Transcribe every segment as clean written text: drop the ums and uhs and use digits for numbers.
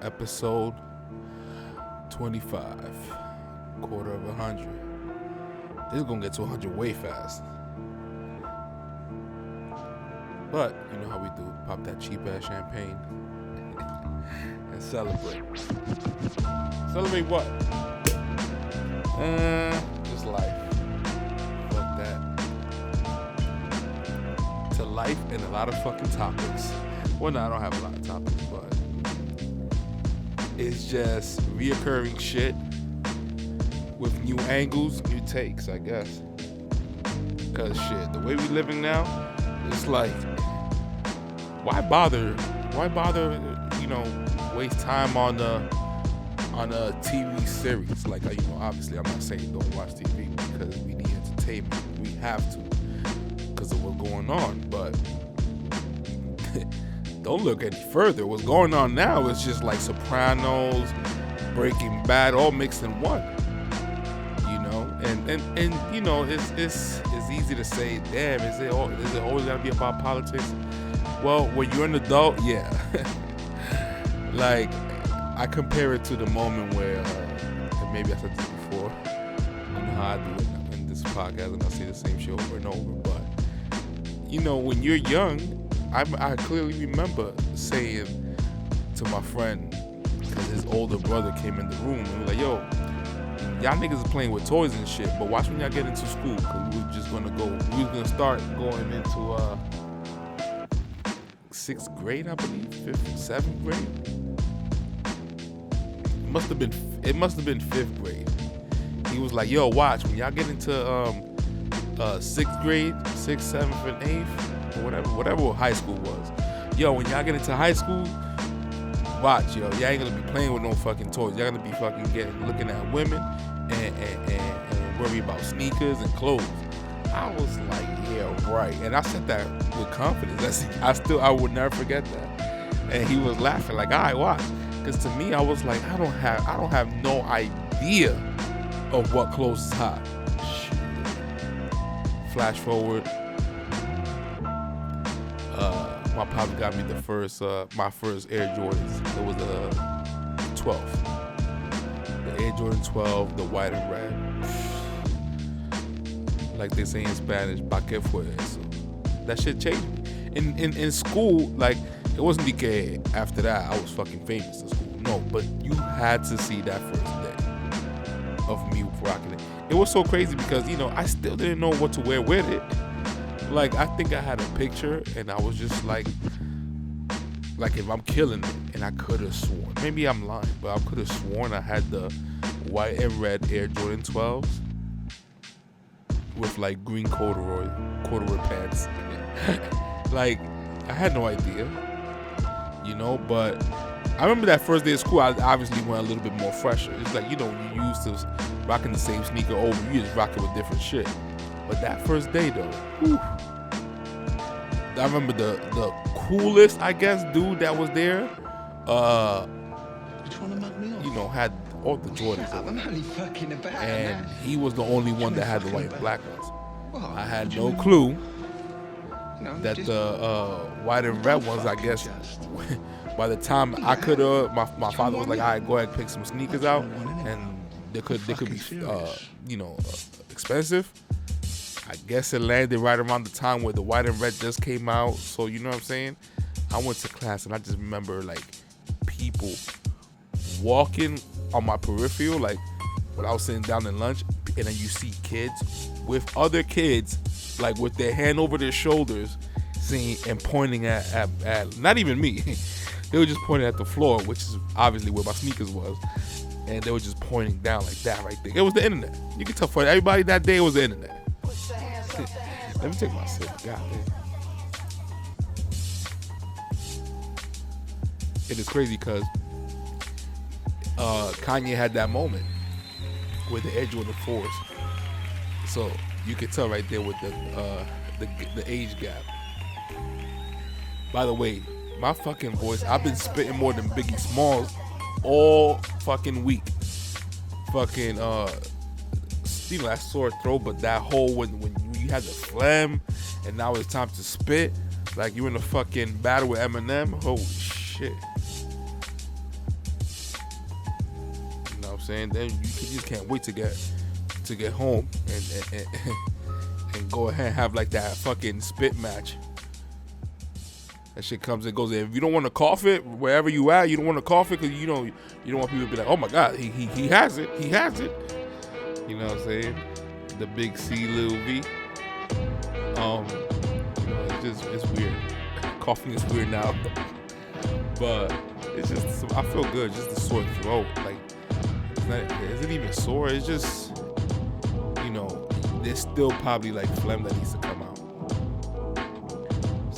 episode 25, quarter of 100. This is gonna get to 100 way fast. But you know how we do, pop that cheap ass champagne and celebrate. Celebrate what? Just life. Fuck that. To life and a lot of fucking topics. Well, no, I don't have a lot of topics, but it's just reoccurring shit with new angles, new takes, I guess. Cause shit, the way we living now, it's like, why bother? You know, waste time on a TV series? Like, you know, obviously, I'm not saying don't watch TV because we need entertainment. We have to because of what's going on, but. Don't look any further. What's going on now is just like Sopranos, Breaking Bad, all mixed in one. You know, and you know, it's easy to say, damn, is it always gotta be about politics? Well, when you're an adult, yeah. Like, I compare it to the moment where, and maybe I said this before. You know how I do it in this podcast, and I say the same shit over and over. But you know, when you're young. I clearly remember saying to my friend, because his older brother came in the room and he was like, yo, y'all niggas is playing with toys and shit, but watch when y'all get into school, because we was gonna start going into 6th grade, I believe, 5th, 7th grade. It must have been 5th grade. He was like, yo, watch when y'all get into 6th grade, 6th, 7th, and 8th, whatever high school was. Yo, when y'all get into high school, watch, yo, y'all ain't gonna be playing with no fucking toys. Y'all gonna be fucking looking at women and worry about sneakers and clothes. I was like, yeah, right. And I said that with confidence. I would never forget that. And he was laughing like, all right, watch. Because to me, I was like, I don't have no idea of what clothes is hot. Shit. Flash forward. My pop got me my first Air Jordans. It was a 12. The Air Jordan 12, the white and red. Like they say in Spanish, pa que fue eso? That shit changed me. In school, like, it wasn't que after that I was fucking famous in school. No, but you had to see that first day of me rocking it. It was so crazy because, you know, I still didn't know what to wear with it. Like, I think I had a picture, and I was just like if I'm killing it, and I could have sworn, maybe I'm lying, but I could have sworn I had the white and red Air Jordan 12s with like green corduroy pants. Like, I had no idea, you know, but I remember that first day of school, I obviously went a little bit more fresher. It's like, you know, when you used to rocking the same sneaker over, you just rocking with different shit. But that first day though, whew, I remember the coolest, I guess, dude that was there, you know, had all the Jordans on. And he was the only one that had the white and black ones. I had no clue that the white and red ones, I guess, by the time I could have, my father was like, all right, go ahead and pick some sneakers out, and they could be, you know, expensive. I guess it landed right around the time where the white and red just came out. So, you know what I'm saying? I went to class and I just remember, like, people walking on my peripheral, like, when I was sitting down in lunch, and then you see kids with other kids, like, with their hand over their shoulders, saying and pointing at not even me. They were just pointing at the floor, which is obviously where my sneakers was. And they were just pointing down like that right there. It was the internet. You can tell for everybody that day it was the internet. Let me take my sip. God damn. It is crazy because Kanye had that moment with the Air Jordan 4s. So you can tell right there with the age gap. By the way, my fucking voice, I've been spitting more than Biggie Smalls all fucking week. Fucking, you know, that sore throat, but that whole, when you had the phlegm and now it's time to spit, like you in a fucking battle with Eminem, holy shit. saying? Then you just can't wait to get home and go ahead and have like that fucking spit match. That shit comes and goes. If you don't want to cough it, wherever you at, you don't want to cough it because you don't want people to be like, oh my God, he has it. You know what I'm saying? The big C, little V. It's weird. Coughing is weird now, but it's just, I feel good. Just the sore throat, like it isn't even sore. It's just, there's still probably like phlegm that needs to come out.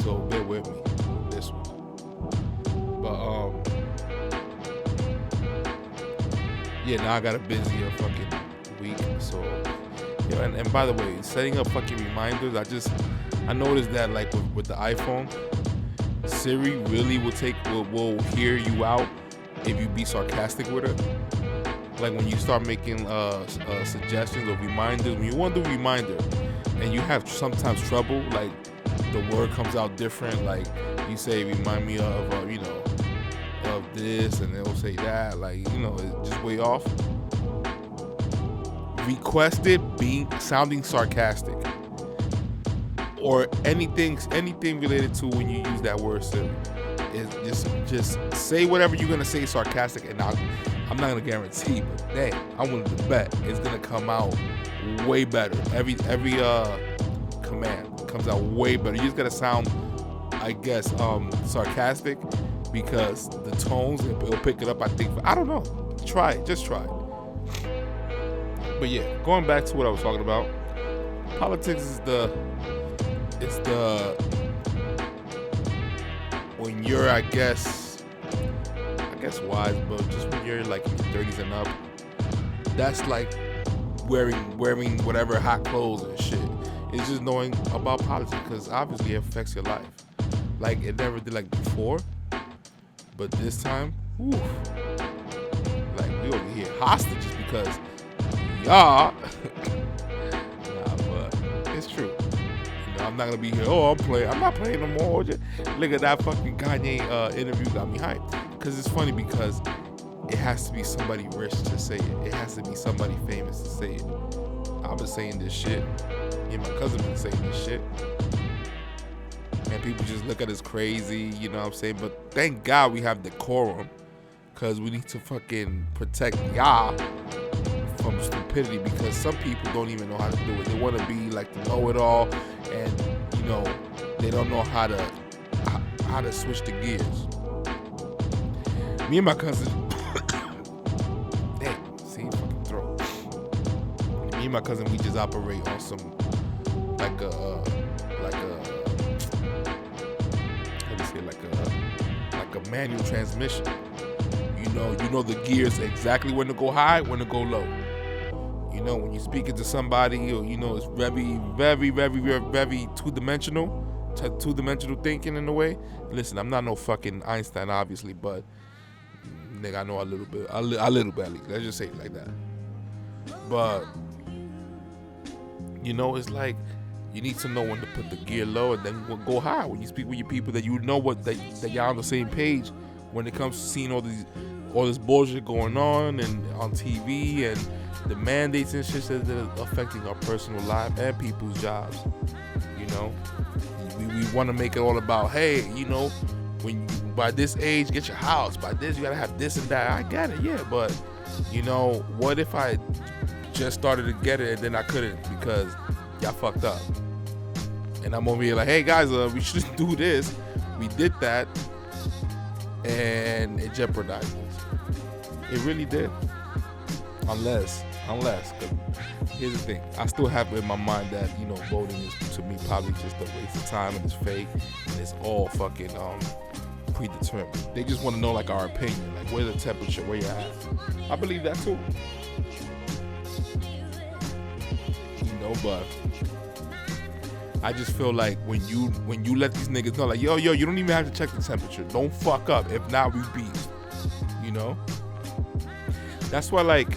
So bear with me on this one. But now I got a busier fucking week. So and by the way, setting up fucking reminders. I noticed that like with the iPhone, Siri really will hear you out if you be sarcastic with her. Like when you start making suggestions or reminders, when you want to do reminder and you have sometimes trouble, like the word comes out different, like you say remind me of of this, and they'll say that, like it's just way off. Requested sounding sarcastic or anything related to when you use that word Siri. Is just say whatever you're gonna say sarcastic, and I'm not gonna guarantee, but dang, I'm willing to bet it's gonna come out way better. Every command comes out way better. You just gotta sound, I guess, sarcastic, because the tones, it'll pick it up. I think. I don't know. Try it. Just try it. But yeah, going back to what I was talking about, politics is when you're, I guess wise, but just when you're like in your 30s and up, that's like wearing whatever hot clothes and shit. It's just knowing about politics, because obviously it affects your life. Like it never did like before, but this time, like we over here hostages because y'all. Nah, but it's true. I'm not gonna be here. I'm not playing no more. Just look at that fucking Kanye interview, got me hyped. Because it's funny, because it has to be somebody rich to say it. It has to be somebody famous to say it. I've been saying this shit. Me and my cousin been saying this shit. And people just look at us crazy, you know what I'm saying? But thank God we have decorum, because we need to fucking protect y'all from stupidity, because some people don't even know how to do it. They want to be like the know-it-all, and they don't know how to switch the gears. Me and my cousin, fucking throat. Me and my cousin, we just operate on some like a manual transmission. You know the gears exactly when to go high, when to go low. When you're speaking to somebody, or it's very, very, very, very, very two-dimensional thinking in a way. Listen, I'm not no fucking Einstein, obviously, but nigga, I know a little bit at least. Let's just say it like that. But it's like you need to know when to put the gear low and then go high. When you speak with your people, that that y'all on the same page when it comes to seeing all this bullshit going on and on TV and the mandates and shit that are affecting our personal life and people's jobs. We want to make it all about, hey, when by this age, get your house. By this, you gotta have this and that. I get it, yeah, but what if I just started to get it and then I couldn't because y'all fucked up? And I'm over here like, hey guys, we shouldn't do this. We did that, and it jeopardized us. It really did. Unless, cause here's the thing, I still have in my mind that voting is to me probably just a waste of time, and it's fake, and it's all fucking predetermined. They just want to know like our opinion, like where's the temperature, where you at. I believe that too. But I just feel like when you let these niggas know, like yo, you don't even have to check the temperature. Don't fuck up. If not, we beat. That's why, like,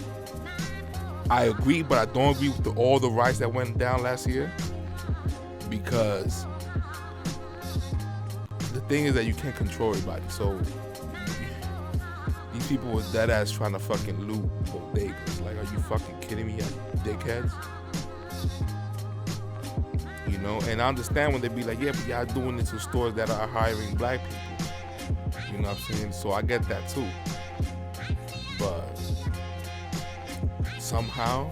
I agree, but I don't agree with all the riots that went down last year, because the thing is that you can't control everybody. So these these people was dead ass trying to fucking loot bodegas. Like, are you fucking kidding me, dickheads? You know, and I understand when they be like, yeah, but y'all doing this to stores that are hiring black people. You know what I'm saying? So I get that too. But somehow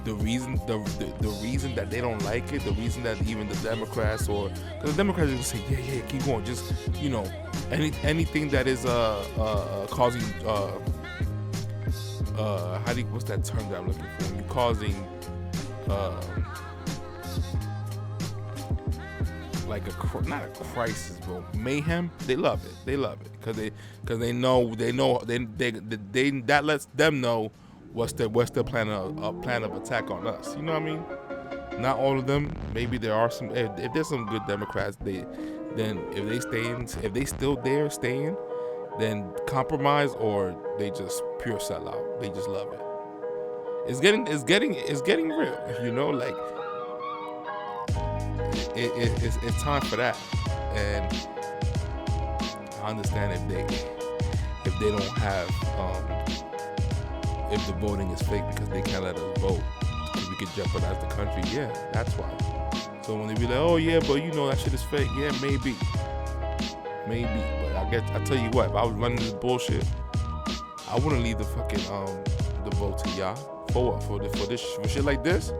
the reason that they don't like it, the reason that even the Democrats, or because the Democrats just say, yeah, keep going, just, you know, anything that is causing what's that term that I'm looking for? When you're causing like not a crisis, bro, mayhem. They love it because they know that lets them know what's their plan of attack on us. You know what I mean? Not all of them. Maybe there are some. If there's some good Democrats, then if they still there staying, then compromise, or they just pure sellout. They just love it. It's getting real. You know, like it's time for that. And I understand if they don't have if the voting is fake because they can't let us vote, we could jeopardize the country. Yeah, that's why. So when they be like, oh yeah, but you know that shit is fake. Yeah, maybe. But I tell you what, if I was running this bullshit, I wouldn't leave the fucking the vote to y'all. For what? For shit like this?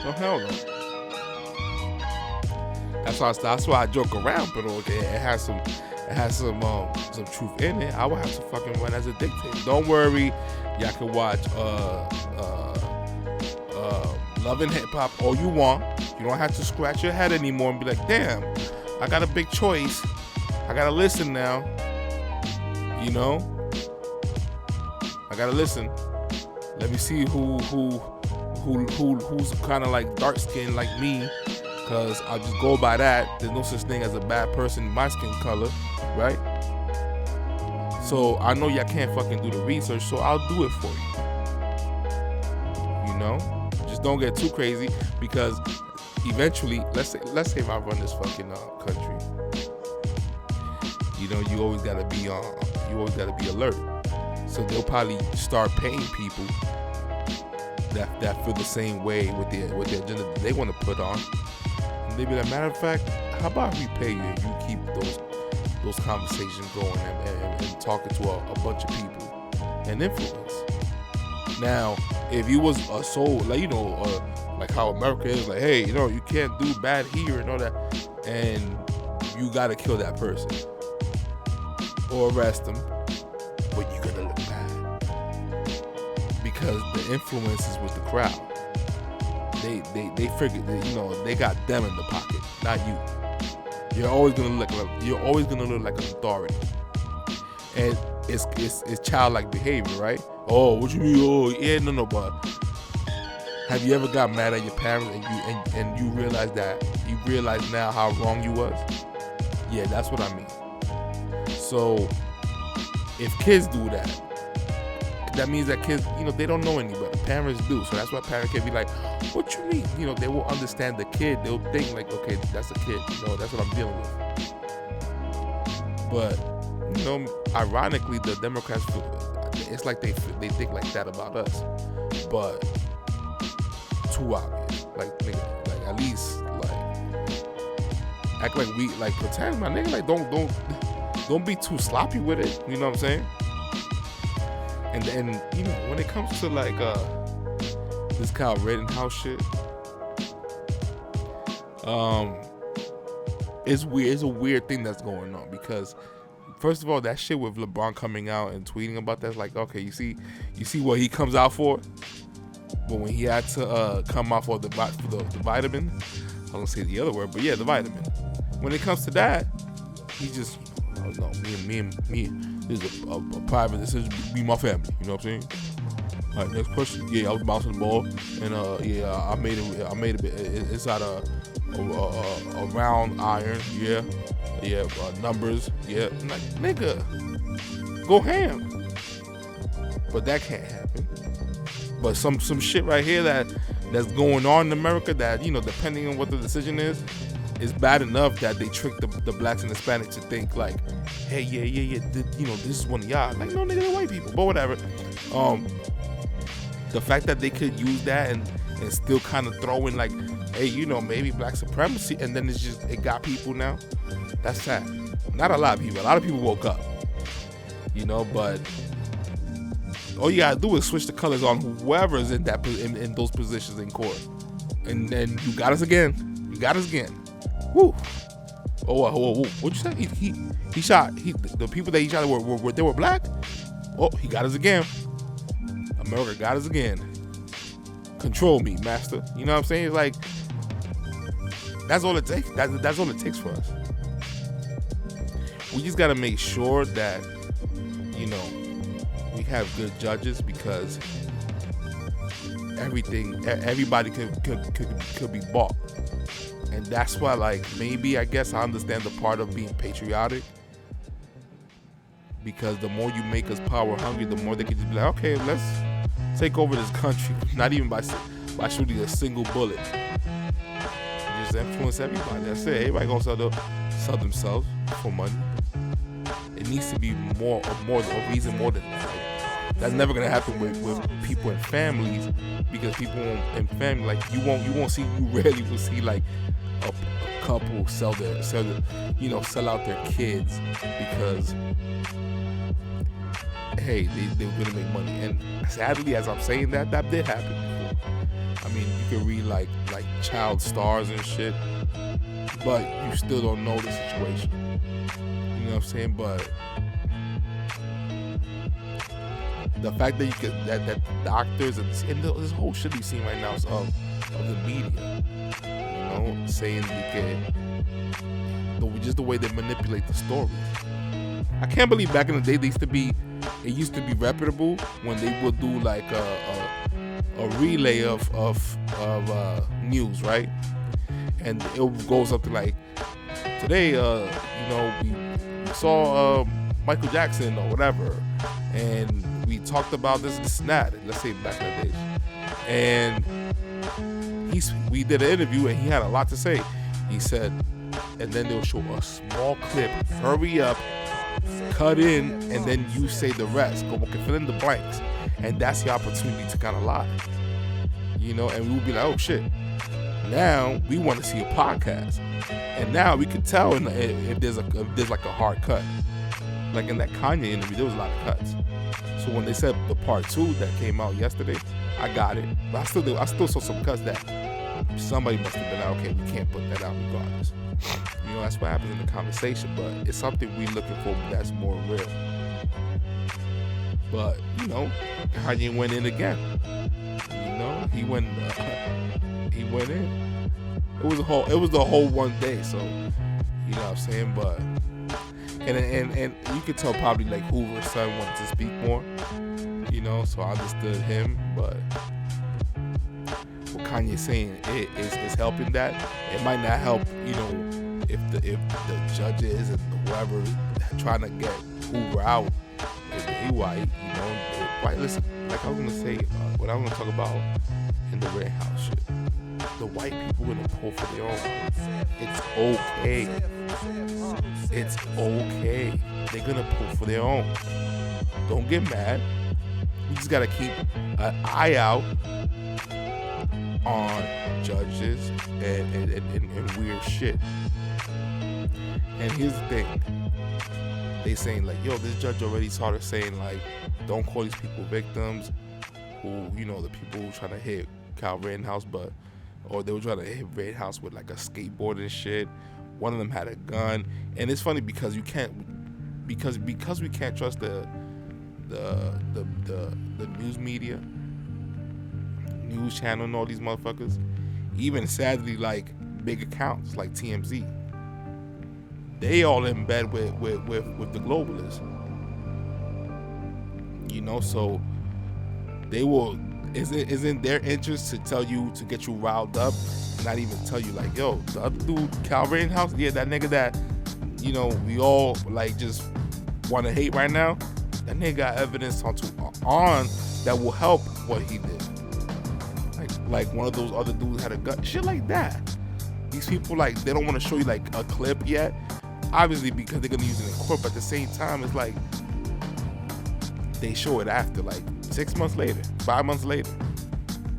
No, hell no. That's why I joke around, but okay, it has some truth in it. I would have to fucking run as a dictator. Don't worry, y'all can watch Love and Hip Hop all you want. You don't have to scratch your head anymore and be like, damn, I got a big choice. I gotta listen now. You know, I gotta listen. Let me see who's kind of like dark skinned like me. Because I'll just go by that. There's no such thing as a bad person in my skin color, right? So I know y'all can't fucking do the research, so I'll do it for you. You know? Just don't get too crazy, because eventually, let's say if I run this fucking country, you know, you always gotta be alert. So they'll probably start paying people that feel the same way with the agenda that they want to put on. They be like, matter of fact, how about we pay you and you keep those conversations going and talking to a bunch of people and influence. Now, if you was a soul, like, you know, like how America is, like, hey, you know, you can't do bad here and all that, and you gotta kill that person or arrest them, but you're gonna look bad because the influence is with the crowd. They figured that, you know, they got them in the pocket, not you. You're always gonna look like an authority, and it's childlike behavior, right? Oh, what you mean? Oh, yeah, no. But have you ever got mad at your parents and you realize now how wrong you was? Yeah, that's what I mean. So if kids do that, that means that kids, you know, they don't know any better. Parents do. So that's why parents can be like, what you mean? You know, they will understand the kid. They'll think like, okay, that's a kid. You know, that's what I'm dealing with. But, you know, ironically, the Democrats, it's like they think like that about us. But too obvious. Like, nigga, like at least like act like we like pretend, my nigga. Like don't be too sloppy with it. You know what I'm saying? And you know, when it comes to like this Kyle Rittenhouse shit, it's weird. It's a weird thing that's going on, because first of all, that shit with LeBron coming out and tweeting about that, like, okay, you see what he comes out for, but when he had to come out for the vitamin, I don't say the other word, but yeah, the vitamin. When it comes to that, he just, no, me. This is a private decision. Be my family. You know what I'm saying? All right, next question. Yeah, I was bouncing the ball, and I made it inside a round iron. Yeah, numbers. Yeah, I'm like, nigga, go ham. But that can't happen. But some shit right here that's going on in America that, you know, depending on what the decision is bad enough that they trick the blacks and Hispanics to think like, hey, yeah, this is one of y'all. Like, no, nigga, they're white people, but whatever. The fact that they could use that and still kind of throw in like, hey, maybe black supremacy, and then it got people now. That's sad. Not a lot of people. A lot of people woke up, but all you gotta do is switch the colors on whoever is in those positions in court, and then you got us again. Woo. Oh, what'd you say? He shot. The people that he shot were black. Oh, he got us again. America got us again. Control me, master. You know what I'm saying? It's like, that's all it takes. That's all it takes for us. We just gotta make sure that, we have good judges, because everybody could be bought. And that's why, like, maybe, I guess I understand the part of being patriotic, because the more you make us power hungry, the more they can just be like, okay, let's take over this country, not even by shooting a single bullet. Just influence everybody. That's it. Everybody gonna sell themselves for money. It needs to be a reason more than that. Like, that's never gonna happen with people in families, because people in family, like, you rarely will see like a couple sell out their kids because, hey, they're gonna make money. And sadly, as I'm saying that did happen before. I mean, you can read like child stars and shit, but you still don't know the situation. You know what I'm saying? But the fact that that doctors and this whole shit we see right now is of the media, saying just the way they manipulate the stories. I can't believe back in the day it used to be reputable when they would do like a relay of news, right? And it goes up to like, today, we saw Michael Jackson or whatever, and we talked about this and that. Let's say back in the days, and we did an interview and he had a lot to say. He said, and then they'll show a small clip. Hurry up, cut in, and then you say the rest. Go fill in the blanks, and that's the opportunity to kind of lie. And we'll be like, oh shit. Now we want to see a podcast, and now we could tell if there's like a hard cut. Like in that Kanye interview, there was a lot of cuts. So when they said the part 2 that came out yesterday, I got it. But I still saw some cuts that somebody must have been like, okay, we can't put that out regardless. That's what happens in the conversation, but it's something we're looking for that's more real. But Kanye went in again. He went in. It was the whole one day. So you know what I'm saying. But and you could tell probably like Hoover's son wanted to speak more. So I understood him. But what Kanye's saying is helping that. It might not help. If the judges and whoever trying to get Hoover out, if they white, white. Listen, like I was gonna say, what I'm gonna talk about in the Red House shit. The white people gonna pull for their own. It's okay. It's okay. They're gonna pull for their own. Don't get mad. We just gotta keep an eye out on judges and weird shit. And here's the thing. They saying like, yo, this judge already started saying like, don't call these people victims. Who, the people who trying to hit Kyle Rittenhouse, or they were trying to hit Rittenhouse with like a skateboard and shit. One of them had a gun, and it's funny because we can't trust the news media, news channel, and all these motherfuckers. Even sadly, like big accounts like TMZ, they all in bed with the globalists. So they will. Is in their interest to tell you, to get you riled up, not even tell you like, yo, the other dude, Kyle Rittenhouse, yeah, that nigga that, we all like just want to hate right now. That nigga got evidence on that will help what he did. Like one of those other dudes had a gun, shit like that. These people, like, they don't want to show you like a clip yet, obviously because they're gonna use it in court, but at the same time, it's like they show it after, like 6 months later, 5 months later,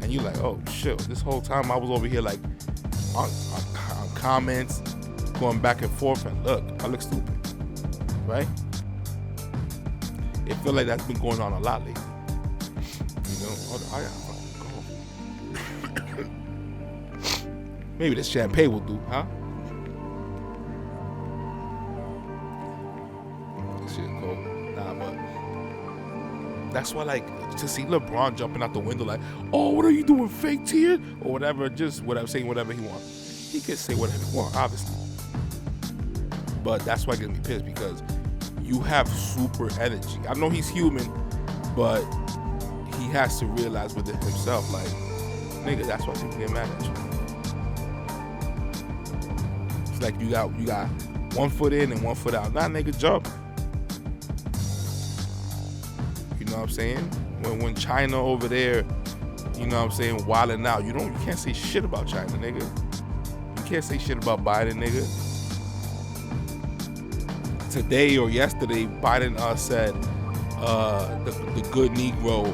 and you're like, oh shit, this whole time I was over here like on comments, going back and forth, and look, I look stupid, right? It feels like that's been going on a lot lately. You know, I gotta go. Maybe this champagne will do, huh? This shit cold. Nah, but that's why, like, to see LeBron jumping out the window like, oh, what are you doing, fake tears? Or whatever, just whatever, saying whatever he wants. He can say whatever he wants, obviously. But that's why I get me pissed, because you have super energy. I know he's human, but he has to realize within himself, like, nigga, that's why people get mad at you. It's like you got 1 foot in and 1 foot out. Nah, nigga, jump. You know what I'm saying? When China over there, you know what I'm saying, wilding out, you can't say shit about China, nigga. You can't say shit about Biden, nigga. Today or yesterday, Biden said the good Negro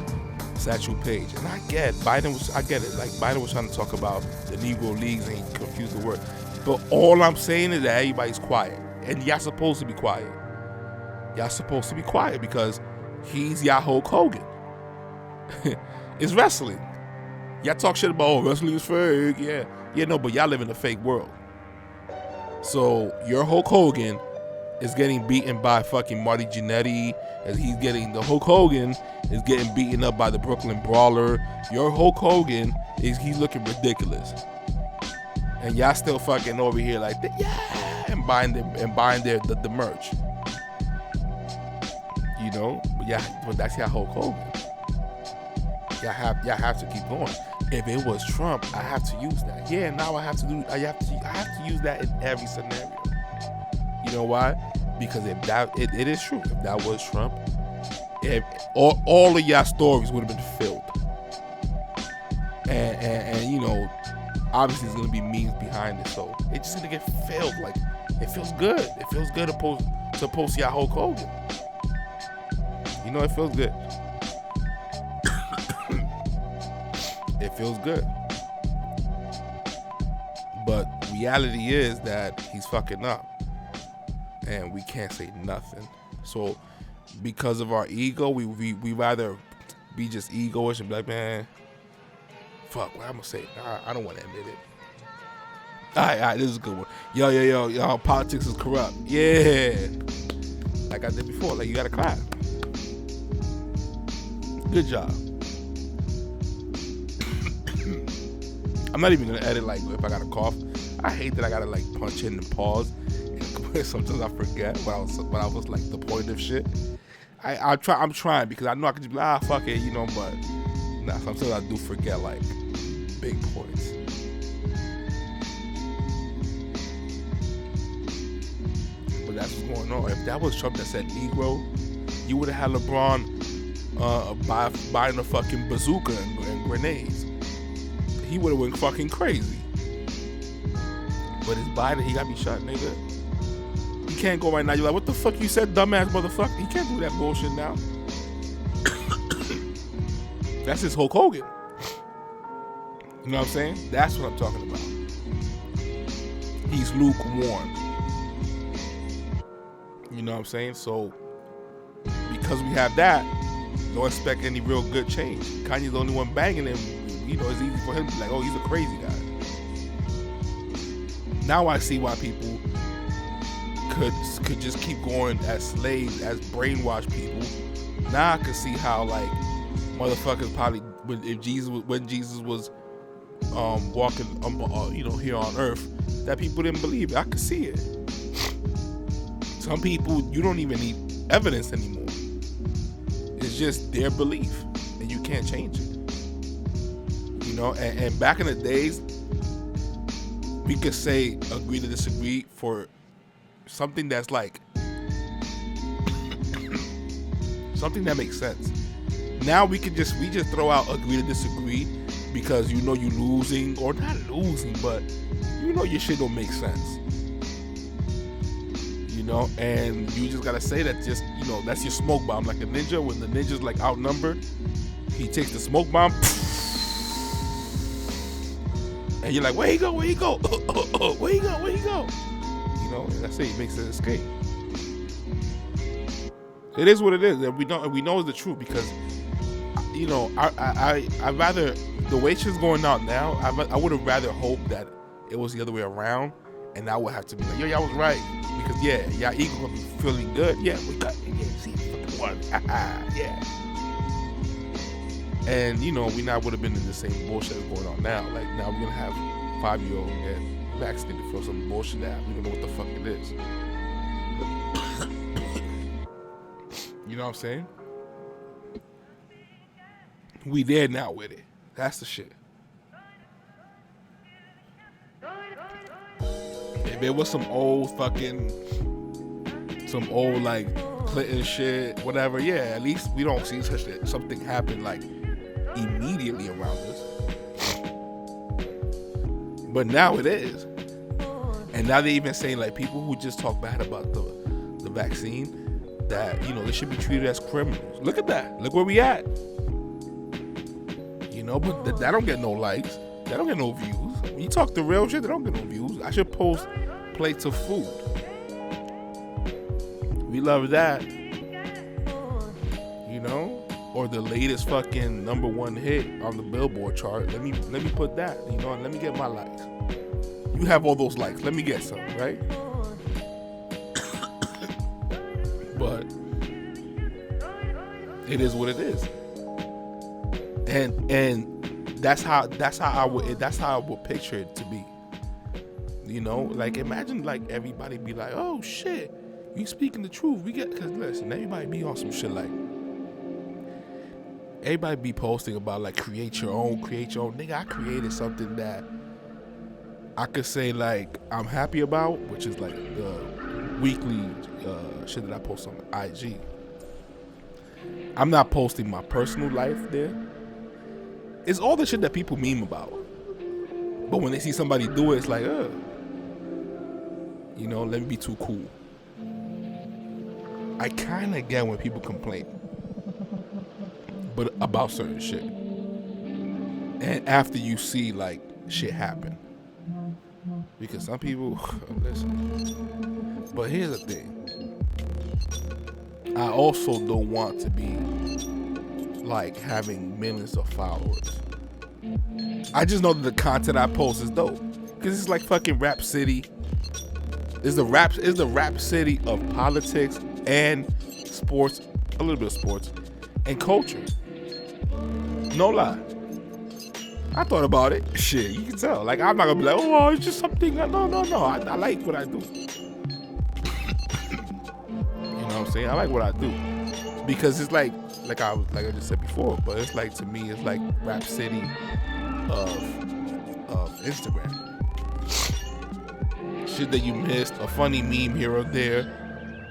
statue page, and I get it. Like, Biden was trying to talk about the Negro Leagues and he confused the word. But all I'm saying is that everybody's quiet, and y'all supposed to be quiet. Y'all supposed to be quiet because he's y'all Hulk Hogan. It's wrestling. Y'all talk shit about, oh, wrestling is fake. Yeah, no, but y'all live in a fake world. So your Hulk Hogan is getting beaten by fucking Marty Jannetty, as the Hulk Hogan is getting beaten up by the Brooklyn Brawler. Your Hulk Hogan he's looking ridiculous, and y'all still fucking over here like that, yeah, and buying the merch, you know. But that's y'all Hulk Hogan. Y'all have to keep going. If it was Trump, I have to use that. Yeah, now I have to use that in every scenario. You know why? Because if it is true, if that was Trump, all of y'all stories would have been filled. And you know, obviously there's gonna be memes behind it, so it's just gonna get filled. Like, it feels good. It feels good to post y'all Hulk Hogan. You know, it feels good. It feels good. But reality is that he's fucking up. And we can't say nothing. So because of our ego, we rather be just egoish and be like, man, fuck, what I'm gonna say? I don't want to admit it. All right, this is a good one. Yo, politics is corrupt. Yeah. Like I did before, like, you gotta clap. Good job. I'm not even gonna edit, like, if I got a cough. I hate that I gotta, like, punch in and pause. Sometimes I forget what I was like, the point of shit. I'm trying because I know I can just be like, fuck it, you know, but nah, sometimes I do forget, like, big points. But that's what's going on. If that was Trump that said Negro, you would have had LeBron buying a fucking bazooka and grenades. He would have went fucking crazy. But it's Biden, he gotta be shot, nigga. He can't go right now. You're like, what the fuck you said, dumbass motherfucker? He can't do that bullshit now. That's his Hulk Hogan. You know what I'm saying? That's what I'm talking about. He's lukewarm. You know what I'm saying? So, because we have that, don't expect any real good change. Kanye's the only one banging him. You know, it's easy for him to be like, oh, he's a crazy guy. Now I see why people could just keep going as slaves, as brainwashed people. Now I can see how, like, motherfuckers probably, when Jesus was walking, you know, here on earth, that people didn't believe it. I could see it. Some people, you don't even need evidence anymore. It's just their belief, and you can't change it. You know, and back in the days, we could say agree to disagree for something that's like something that makes sense. Now we just throw out agree to disagree because you know you're losing, or not losing, but you know your shit don't make sense. know, and you just gotta say that, just, you know, that's your smoke bomb. Like a ninja, when the ninja's like outnumbered, he takes the smoke bomb, and you're like, where he go, where he go, where he go, where he go, you know, and that's it. He makes an escape. It is what it is, and we know it's the truth, because, you know, I rather, the way shit's going out now, I would have rather hoped that it was the other way around, and I would have to be like, yo, y'all was right, because yeah, y'all ego gonna be feeling good, yeah, we got it, yeah, see, fucking one, yeah, and you know, we not would have been in the same bullshit that's going on now. Like now we're gonna have 5-year-old get vaccinated for some bullshit that we don't know what the fuck it is. You know what I'm saying? We there now with it. That's the shit. If it was some old like Clinton shit, whatever, yeah, at least we don't see something happen like immediately around us. But now it is. And now they even saying, like, people who just talk bad about the vaccine, that, you know, they should be treated as criminals. Look at that. Look where we at. You know, but that don't get no likes. That don't get no views. When you talk the real shit, they don't get no views. I should post plates of food. We love that. You know? Or the latest fucking #1 hit on the Billboard chart. Let me put that, you know, and let me get my likes. You have all those likes. Let me get some, right? But it is what it is. And that's how I would picture it to be. You know, like imagine like everybody be like, oh shit, you speaking the truth. We get, cause listen, everybody be on some shit like, everybody be posting about like create your own. Nigga, I created something that I could say like I'm happy about, which is like the weekly shit that I post on IG. I'm not posting my personal life there. It's all the shit that people meme about. But when they see somebody do it, it's like, you know, let me be too cool. I kind of get when people complain, but about certain shit. And after you see like shit happen. Because some people, listen. But here's the thing. I also don't want to be like having millions of followers. I just know that the content I post is dope. Cause it's like fucking Rap City. It's the rap city of politics and sports, a little bit of sports, and culture. No lie. I thought about it. Shit, you can tell. Like, I'm not gonna be like, oh, it's just something. No. I like what I do. You know what I'm saying? I like what I do. Because it's like I just said before, but it's like, to me, it's like Rap City of Instagram. Shit that you missed, a funny meme here or there.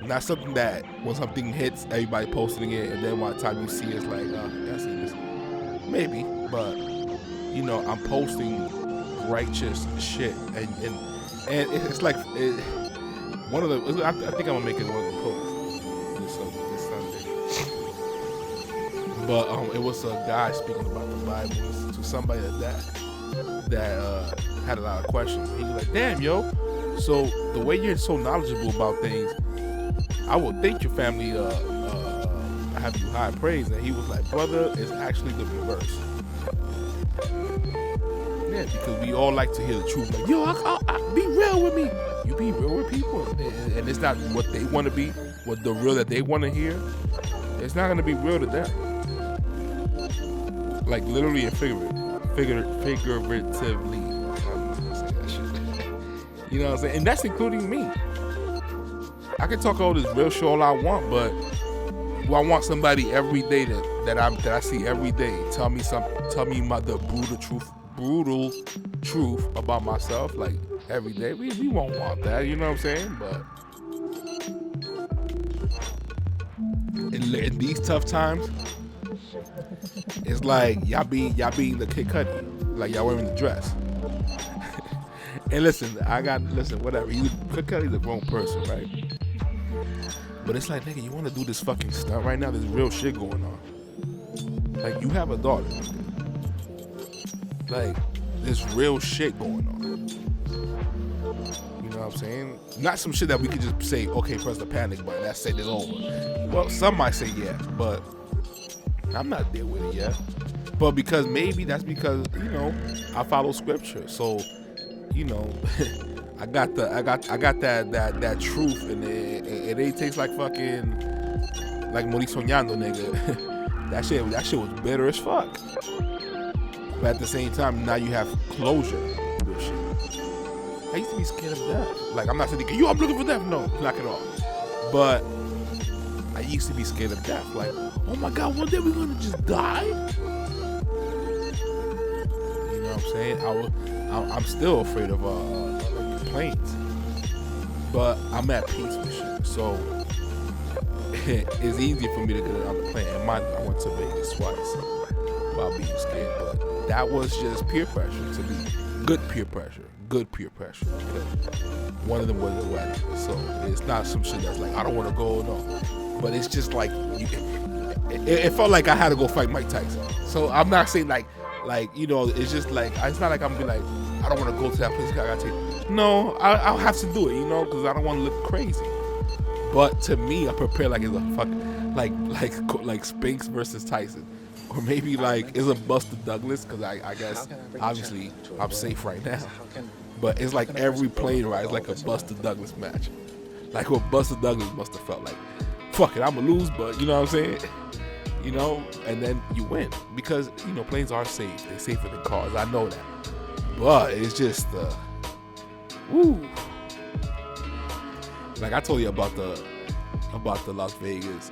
Not something that when something hits, everybody posting it, and then by the time you see it, it's like, I see this. Maybe, but you know, I'm posting righteous shit, and it's like one of the. I think I'm gonna make it one of the posts this Sunday. But it was a guy speaking about the Bible to somebody that had a lot of questions. He was like, "Damn, yo, so the way you're so knowledgeable about things, I would think your family have you high praise." And he was like, "Brother, it's actually the reverse." Yeah, because we all like to hear the truth. Like, yo, I be real with me. You be real with people, and it's not what they want to be, what the real that they want to hear. It's not gonna be real to them. Like literally and figuratively. You know what I'm saying? And that's including me. I can talk all this real shit all I want, but do I want somebody every day that I see every day tell me about the brutal truth about myself, like every day? We won't want that, you know what I'm saying? But in these tough times, it's like y'all be the Kid Cudi, like y'all wearing the dress. And listen, whatever. Kid Cudi's a grown person, right? But it's like, nigga, you want to do this fucking stunt right now? There's real shit going on. Like, you have a daughter. Like, there's real shit going on. You know what I'm saying? Not some shit that we could just say, okay, press the panic button, that's it, it's over. Well, some might say yes, but I'm not there with it yet. But because maybe that's because, you know, I follow scripture. So, you know, I got that truth, and it ain't taste like fucking like Morir Soñando, nigga. that shit was bitter as fuck. But at the same time, now you have closure with shit. I used to be scared of death. Like, I'm not saying, I'm looking for death. No, knock it off. But I used to be scared of death. Like, oh my God, one day we're gonna just die? You know what I'm saying? I'm still afraid of planes. But I'm at peace with shit. So it's easy for me to get on the plane. And I went to Vegas twice while being scared. But that was just peer pressure to me. Good peer pressure. One of them was the wedding. So it's not some shit that's like, I don't want to go, no. But it's just like, it felt like I had to go fight Mike Tyson. So I'm not saying like, you know, it's just like, it's not like I'm gonna be like, I don't want to go to that place. I gotta take. No, I'll have to do it, you know, because I don't want to look crazy. But to me, I prepare like it's a fucking like Spinks versus Tyson, or maybe like it's a Buster Douglas, because I guess obviously I'm safe right now. But it's like every plane ride is like a Buster Douglas match. Like what Buster Douglas must have felt like. Fuck it, I'ma lose, but you know what I'm saying? You know, and then you win because you know planes are safe. They're safer than cars. I know that. But it's just, woo. Like I told you about the Las Vegas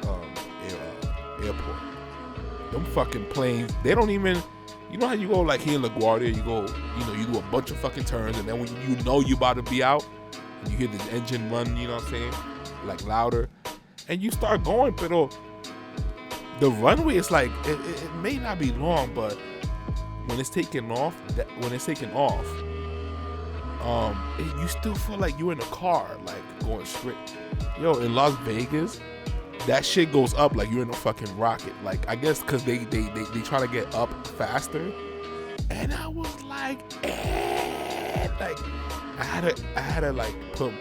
airport. Them fucking planes, they don't even. You know how you go like here in LaGuardia, you go, you know, you do a bunch of fucking turns, and then when you know you about to be out, you hear the engine run, you know what I'm saying, like louder, and you start going, pero the runway is like it may not be long, but when it's taking off, you still feel like you're in a car, like going straight. Yo, in Las Vegas, that shit goes up like you're in a fucking rocket. Like I guess because they try to get up faster, and I was like, like I had to like put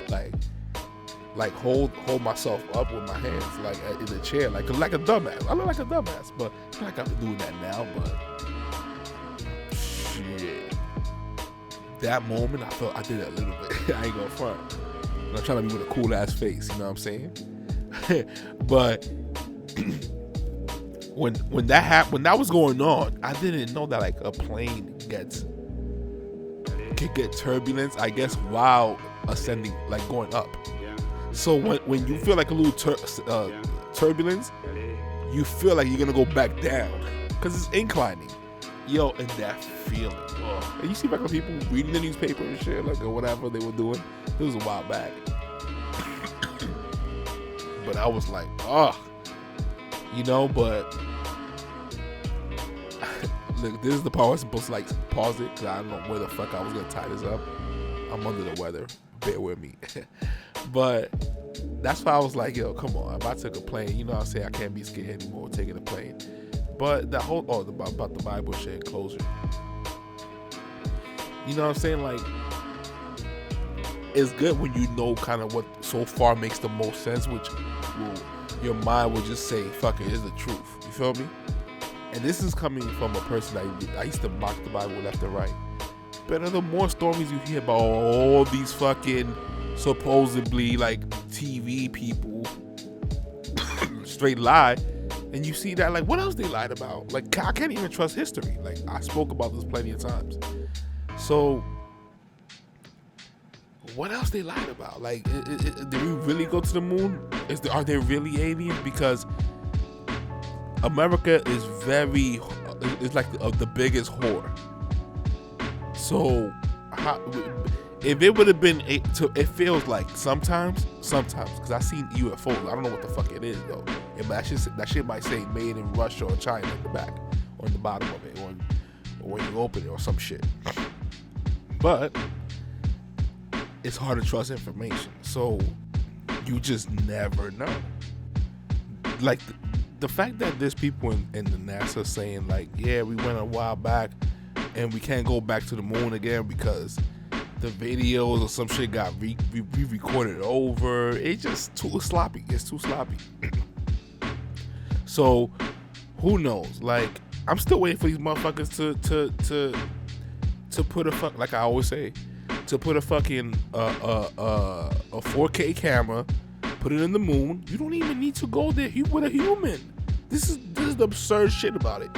like hold myself up with my hands like in the chair like a dumbass. I look like a dumbass, but I feel like I'm doing that now. But shit, that moment I felt I did that a little bit. I ain't gonna front. I'm trying to be with a cool ass face, you know what I'm saying? But when that was going on, I didn't know that like a plane could get turbulence, I guess, while ascending, like going up. So when you feel like a little turbulence, you feel like you're gonna go back down because it's inclining. Yo, and that feeling. Oh. And you see regular people reading the newspaper and shit, like or whatever they were doing. It was a while back. But I was like, you know, but look, this is the part where I'm supposed to like pause it because I don't know where the fuck I was gonna tie this up. I'm under the weather. Bear with me. But that's why I was like, yo, come on. If I took a plane, you know what I'm saying? I can't be scared anymore taking a plane. But the whole, about the Bible shit and closure. You know what I'm saying? Like, it's good when you know kind of what so far makes the most sense, which your mind will just say, fuck it, is the truth. You feel me? And this is coming from a person I used to mock the Bible left and right. But the more stories you hear about all these fucking supposedly like TV people straight lie, and you see that like what else they lied about? Like I can't even trust history. Like I spoke about this plenty of times. So what else they lied about? Like did we really go to the moon? Are there really aliens? Because America is it's like the biggest whore. So if it would have been, it feels like sometimes, because I've seen UFOs. I don't know what the fuck it is though. That shit might say made in Russia or China in the back or in the bottom of it, or when you open it or some shit. But it's hard to trust information. So You just never know. Like the fact that there's people in the NASA saying like, yeah, we went a while back and we can't go back to the moon again because the videos or some shit got re-recorded over. It's just too sloppy. It's too sloppy. So who knows? Like, I'm still waiting for these motherfuckers to put a like I always say, to put a fucking a 4K camera, put it in the moon. You don't even need to go there with a human. This is the absurd shit about it.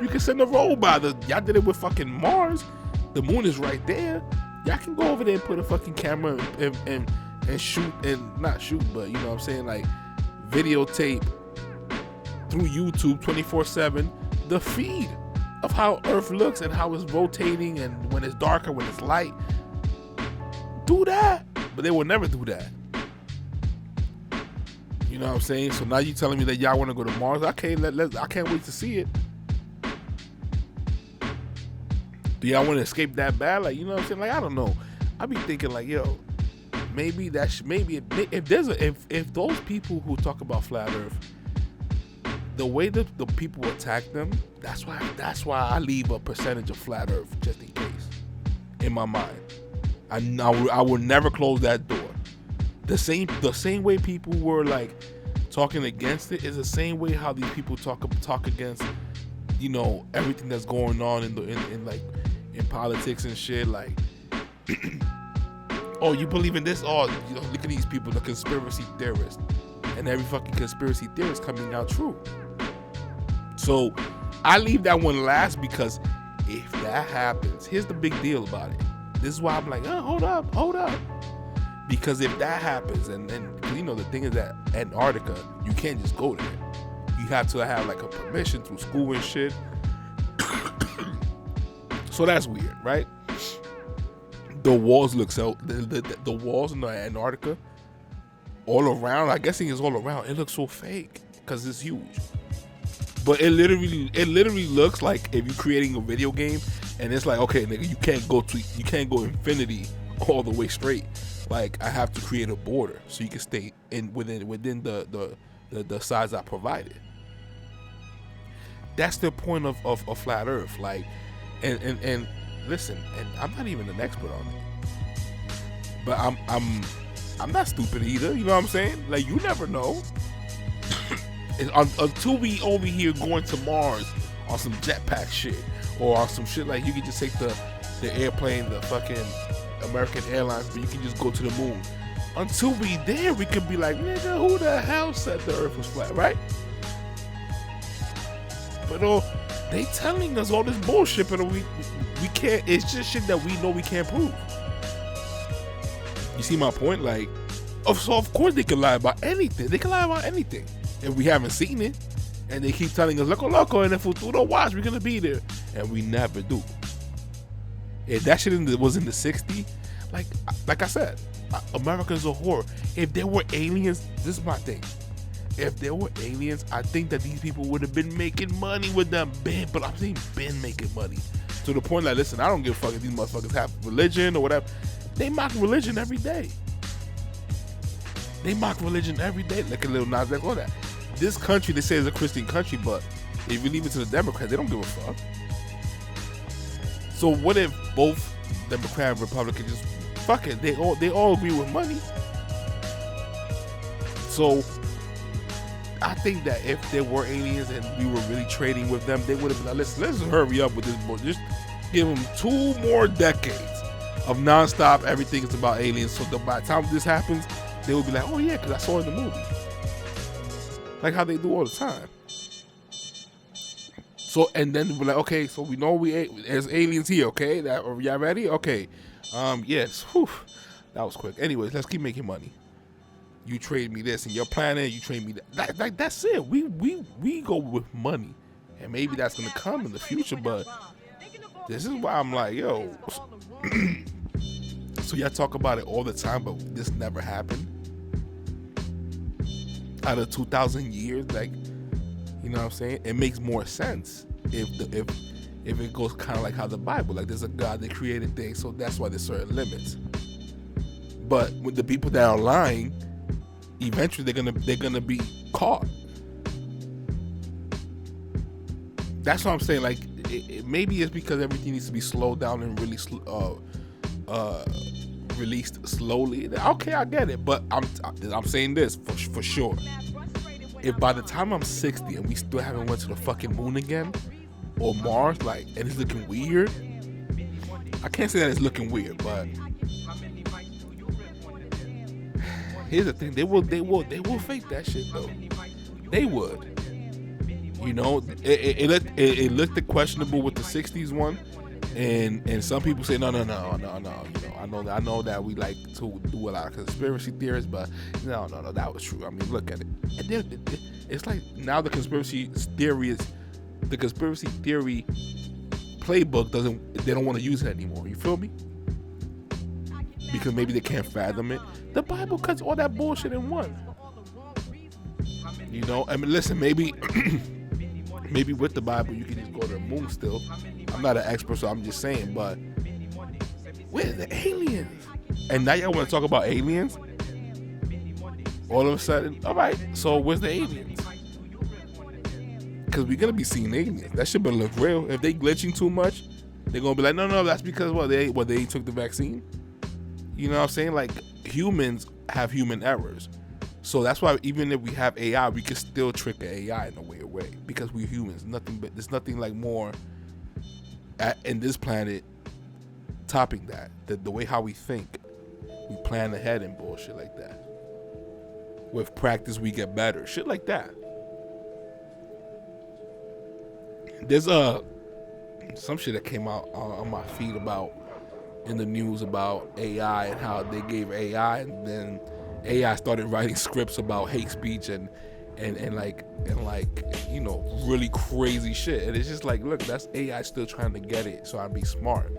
You can send a robot. Y'all did it with fucking Mars. The moon is right there. Y'all can go over there and put a fucking camera and shoot, and not shoot, but you know what I'm saying, like videotape through YouTube 24/7 the feed of how Earth looks and how it's rotating and when it's darker, when it's light. Do that. But they will never do that. You know what I'm saying? So now you telling me that y'all want to go to Mars? Okay, I can't wait to see it. Do y'all want to escape that bad? Like, you know what I'm saying? Like, I don't know. I be thinking like, yo, maybe if those people who talk about flat Earth, the way that the people attack them, that's why I leave a percentage of flat Earth just in case in my mind. I will never close that door. The same way people were like talking against it is the same way how these people talk against, you know, everything that's going on in politics and shit. Like, oh, you believe in this? Oh, you know, look at these people, the conspiracy theorists, and every fucking conspiracy theorist coming out true. So I leave that one last because if that happens, here's the big deal about it. This is why I'm like, oh, hold up. Because if that happens, and you know, the thing is that Antarctica, you can't just go there. You have to have like a permission through school and shit. So that's weird, right? The walls look so, the walls in the Antarctica, all around, I guess it's all around, it looks so fake because it's huge. But it literally looks like if you're creating a video game and it's like, okay, nigga, you can't go infinity all the way straight. Like, I have to create a border so you can stay within the size I provided. That's the point of flat Earth. Like, and listen, and I'm not even an expert on it, but I'm not stupid either. You know what I'm saying? Like, you never know. Until we over here going to Mars on some jetpack shit or on some shit like you can just take the airplane, the fucking American Airlines, but you can just go to the moon. Until we there, we could be like, nigga, who the hell said the Earth was flat, right? But they telling us all this bullshit, but we can't. It's just shit that we know we can't prove. You see my point? Like, so of course they can lie about anything. They can lie about anything if we haven't seen it, and they keep telling us, loco, and if we don't watch, we're gonna be there, and we never do. If that shit was in the 60s, like I said, America's a whore. If there were aliens, this is my thing. If there were aliens, I think that these people would have been making money with them, but I'm saying been making money to the point that, listen, I don't give a fuck if these motherfuckers have religion or whatever. They mock religion every day. Like a little Nas X, all that. This country, they say, is a Christian country, but if you leave it to the Democrats, they don't give a fuck. So what if both Democrat and Republican just fuck it? They all agree with money. So I think that if there were aliens and we were really trading with them, they would have been like, let's hurry up with this book. Just give them 2 more decades of nonstop. Everything is about aliens. So that by the time this happens, they would be like, oh yeah, because I saw it in the movie. Like how they do all the time. So, and then we're like, okay, so we know there's aliens here, okay? Are y'all ready? Okay. Yes. Whew. That was quick. Anyways, let's keep making money. You trade me this, and your planet, you trade me that. Like that's it. We go with money, and maybe that's gonna come in the future. But this is why I'm like, yo. So y'all talk about it all the time, but this never happened. Out of 2,000 years, like, you know what I'm saying? It makes more sense if it goes kind of like how the Bible, like there's a God that created things, so that's why there's certain limits. But with the people that are lying, eventually they're gonna be caught. That's what I'm saying. Like, maybe it's because everything needs to be slowed down and really released slowly. Okay, I get it, but I'm saying this for sure. If by the time I'm 60 and we still haven't went to the fucking moon again or Mars, like, and it's looking weird, I can't say that it's looking weird, but here's the thing: they will fake that shit though. They would. You know, it looked questionable with the '60s one, and some people say no. You know, I know that we like to do a lot of conspiracy theories, but no, that was true. I mean, look at it. It's like now the conspiracy theory playbook they don't want to use it anymore. You feel me? Because maybe they can't fathom it. The Bible cuts all that bullshit in one. You know, I mean, listen, maybe with the Bible you can just go to the moon still. I'm not an expert, so I'm just saying, but where's the aliens? And now y'all want to talk about aliens? All of a sudden, all right, so where's the aliens? Because we're going to be seeing aliens. That shit better look real. If they glitching too much, they're going to be like, no, that's because, they took the vaccine? You know what I'm saying? Like, humans have human errors. So that's why even if we have AI, we can still trick an AI in a weird way because we're humans. There's nothing like more in this planet topping that. The way how we think, we plan ahead and bullshit like that. With practice, we get better. Shit like that. There's some shit that came out on my feed about in the news about AI and how they gave AI and then AI started writing scripts about hate speech and like you know, really crazy shit. And it's just like, look, that's AI still trying to get it, so I'd be smart.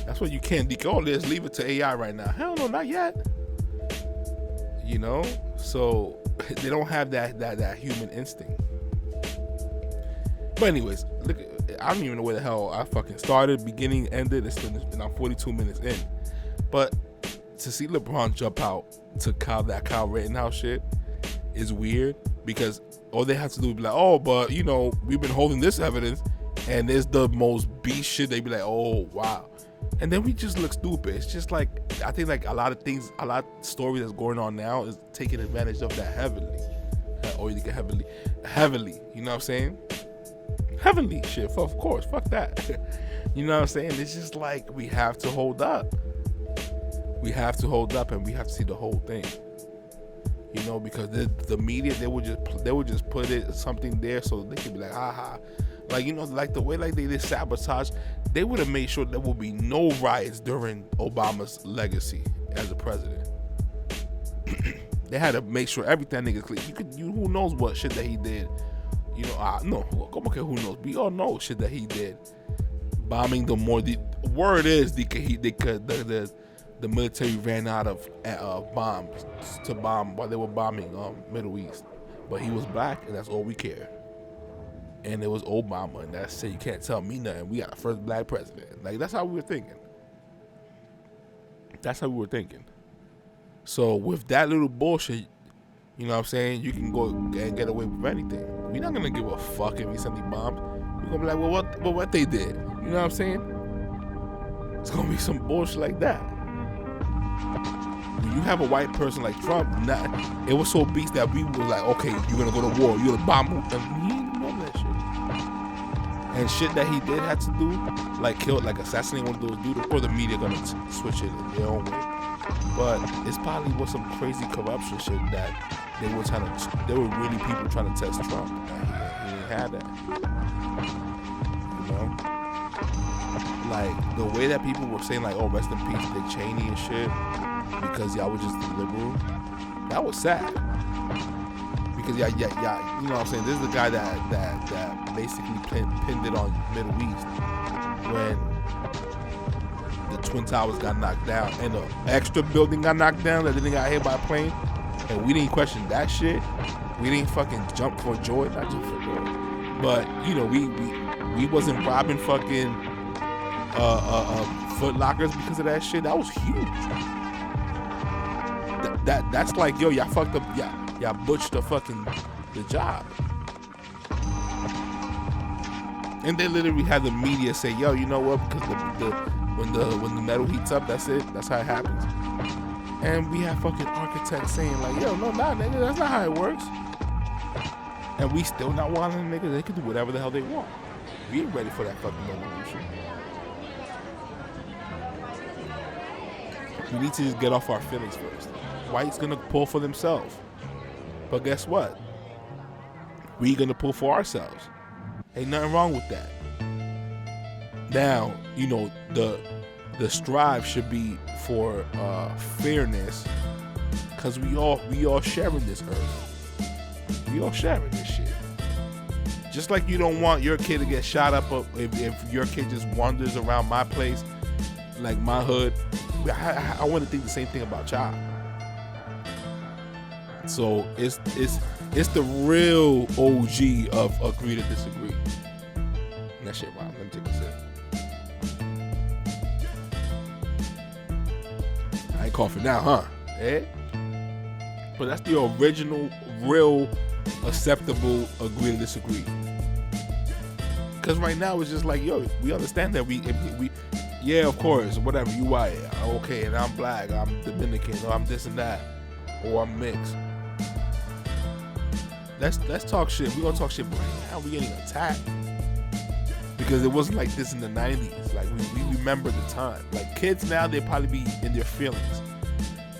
That's what you can't let's leave it to AI right now. Hell no, not yet. You know? So they don't have that human instinct. But anyways, look, I don't even know where the hell I fucking started, beginning, ended, and I'm 42 minutes in. But to see LeBron jump out to Kyle Rittenhouse shit is weird because all they have to do is be like, oh, but you know, we've been holding this evidence and it's the most beast shit. They be like, oh wow, and then we just look stupid. It's just like, I think like a lot of stories that's going on now is taking advantage of that heavily, or you get heavily. You know what I'm saying? Heavenly shit, of course. Fuck that. You know what I'm saying? It's just like we have to hold up. We have to hold up, and we have to see the whole thing. You know, because the media, they would just put something there so they could be like, haha. Like, you know, like the way like they did sabotage, they would have made sure there would be no riots during Obama's legacy as a president. They had to make sure everything nigga clear. Who knows what shit that he did. You know, no, okay, who knows? We all know shit that he did. Bombing the word is the military ran out of bombs to bomb while they were bombing Middle East. But he was black, and that's all we care. And it was Obama, and that's it. You can't tell me nothing. We got the first black president. Like, that's how we were thinking. So with that little bullshit, you know what I'm saying, you can go and get away with anything. We're not gonna give a fuck if he sent these bombs. We're gonna be like, well, what they did? You know what I'm saying? It's gonna be some bullshit like that. When you have a white person like Trump, it was so beast that we were like, okay, you're gonna go to war, you're gonna bomb him. And he didn't know that shit. And shit that he did have to do, like assassinate one of those dudes, or the media gonna switch it in their own way. But it's probably was some crazy corruption shit that they were really people trying to test Trump. He didn't have that. You know? Like, the way that people were saying, like, oh, rest in peace, Dick Cheney and shit, because y'all was just liberal, that was sad. Because y'all, you know what I'm saying? This is the guy that basically pinned it on Middle East when the Twin Towers got knocked down and the extra building got knocked down that didn't got hit by a plane, and we didn't question that shit. We didn't fucking jump for joy, not just for joy. But you know, we wasn't robbing fucking Foot Lockers because of that shit. That was huge. that's like, yo, y'all fucked up, y'all butchered the job. And they literally had the media say, yo, you know what? Because when the metal heats up, that's it. That's how it happens. And we have fucking architects saying like, yo, no, nah, nigga, that's not how it works. And we still not wanting niggas. They can do whatever the hell they want. We ain't ready for that fucking revolution. We need to just get off our feelings first. White's gonna pull for themselves. But guess what? We gonna pull for ourselves. Ain't nothing wrong with that. Now, you know, the strive should be for fairness, because we all sharing this earth. We all sharing this shit. Just like you don't want your kid to get shot up if your kid just wanders around my place, like my hood. I want to think the same thing about y'all. So it's the real OG of agree to disagree. And that shit wow. Let me take a sip. I ain't coughing now, huh? Eh? But that's the original, real, acceptable agree to disagree. Because right now it's just like, yo, we understand that we yeah, of course, whatever, you white, okay, and I'm black, I'm Dominican, or I'm this and that, or I'm mixed. Let's talk shit. We gonna talk shit, but right now we getting attacked because it wasn't like this in the 90s. Like we remember the time. Like kids now, they probably be in their feelings,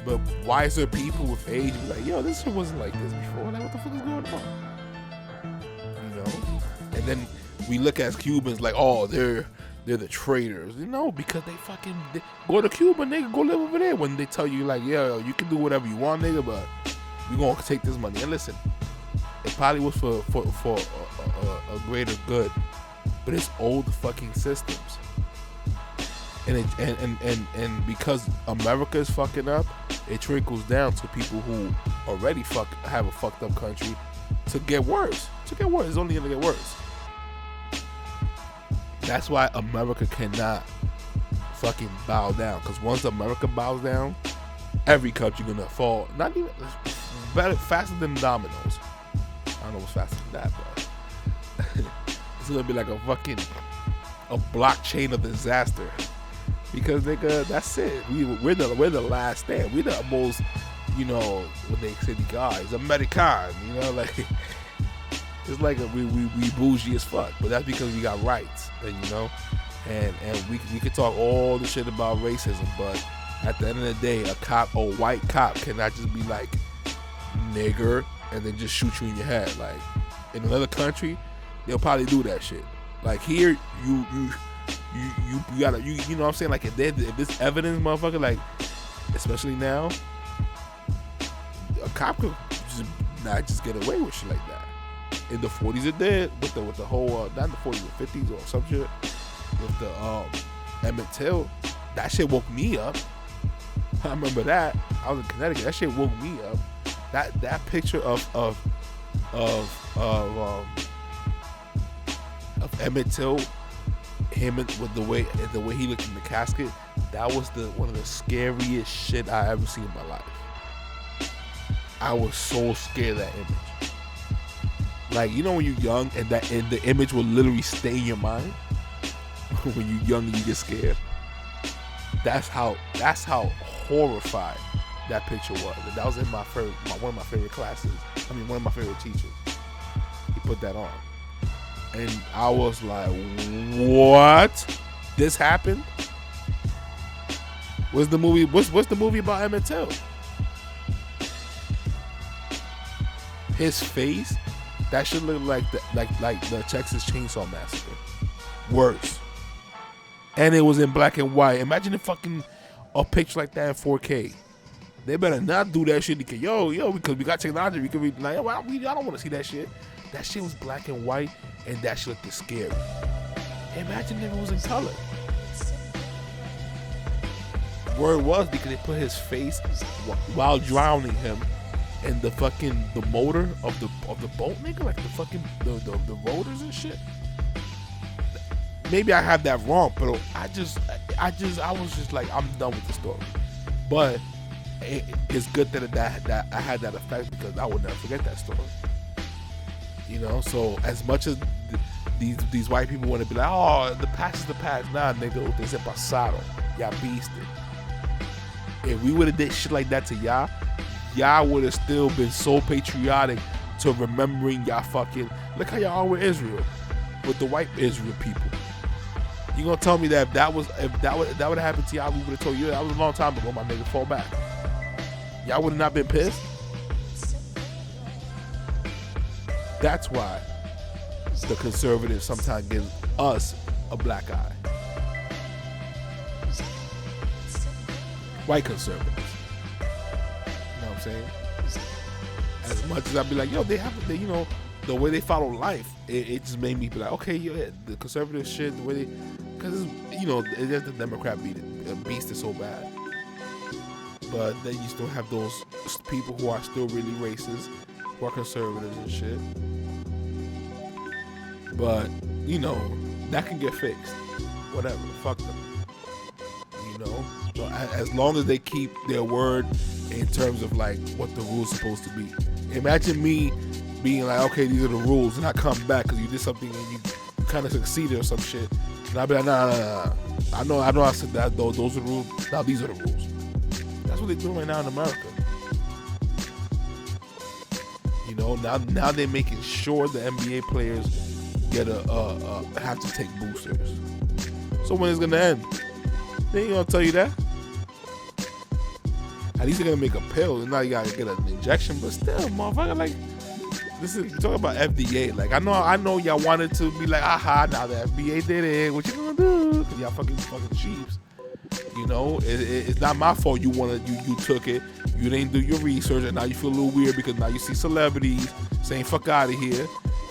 but wiser people with age be like, yo, this shit wasn't like this before. Like, what the fuck is going on? You know? And then we look as Cubans like, oh, they're the traitors, you know, because they go to Cuba, nigga, go live over there. When they tell you like, yo, you can do whatever you want, nigga, but we gonna take this money. And listen, it probably was for a greater good, but it's old fucking systems. And because America is fucking up, it trickles down to people who already have a fucked up country to get worse. It's only gonna get worse. That's why America cannot fucking bow down. Because once America bows down, every country gonna fall. Not even better, faster than dominoes. I don't know what's faster than that, but it's gonna be like a blockchain of disaster. Because nigga, that's it. We're the last stand. We're the most, you know, what they say the guys, American. You know, like. It's like we bougie as fuck, but that's because we got rights, and you know, and we could talk all the shit about racism, but at the end of the day, a white cop cannot just be like nigger and then just shoot you in your head. Like in another country, they'll probably do that shit. Like here, you gotta you know what I'm saying? Like if this evidence, motherfucker, like especially now, a cop could not just get away with shit like that. In the 40s it did with the whole not in the 40s or 50s or some shit with the Emmett Till. That shit woke me up. I remember that. I was in Connecticut. That shit woke me up. That picture of Emmett Till, him with the way he looked in the casket, that was one of the scariest shit I ever seen in my life. I was so scared of that image. Like, you know when you're young and the image will literally stay in your mind? When you're young and you get scared. That's how horrified that picture was. That was in one of my favorite classes. I mean, one of my favorite teachers. He put that on. And I was like, what? This happened? What's the movie about Emmett Till? His face, that should look like the Texas Chainsaw Massacre. Worse. And it was in black and white. Imagine a picture like that in 4K. They better not do that shit because because we got technology, we could be like, well, I don't want to see that shit. That shit was black and white, and that shit looked scary. Imagine if it was in color. Word was because they put his face while drowning him in the motor of the boat, nigga, like the rotors and shit. Maybe I have that wrong, but I was just like, I'm done with the story. But it's good that I had that effect, because I would never forget that story. You know, so as much as these white people want to be like, oh, the past is the past. Nah, nigga, usted es pasado. Y'all beasted. If we would have did shit like that to y'all would have still been so patriotic to remembering y'all fucking. Look how y'all are with Israel, with the white Israel people. You gonna tell me that if that would have happened to y'all, we would have told you that was a long time ago, my nigga, fall back. Y'all would have not been pissed. That's why the conservatives sometimes give us a black eye. White conservatives. You know what I'm saying? As much as I'd be like, yo, you know, the way they follow life, it just made me be like, okay, yeah, the conservative shit, the way because, you know, the Democrat beast is so bad. But then you still have those people who are still really racist, who are conservatives and shit. But, you know, that can get fixed. Whatever, fuck them. You know? So as long as they keep their word in terms of, like, what the rule's supposed to be. Imagine me being like, okay, these are the rules, and I come back because you did something and you kind of succeeded or some shit. And I'll be like, nah. I know I said that, though. Those are the rules. Now these are the rules. That's what they're doing right now in America. You know, now they're making sure the NBA players have to take boosters. So when it's gonna end? They ain't gonna tell you that. At least they're gonna make a pill, and now you gotta get an injection. But still, motherfucker, like, this is talking about FDA. Like, I know y'all wanted to be like, aha, now the FDA did it. What you gonna do? Cause y'all fucking cheaps. You know, it's not my fault. You took it. You didn't do your research, and now you feel a little weird because now you see celebrities saying "fuck out of here,"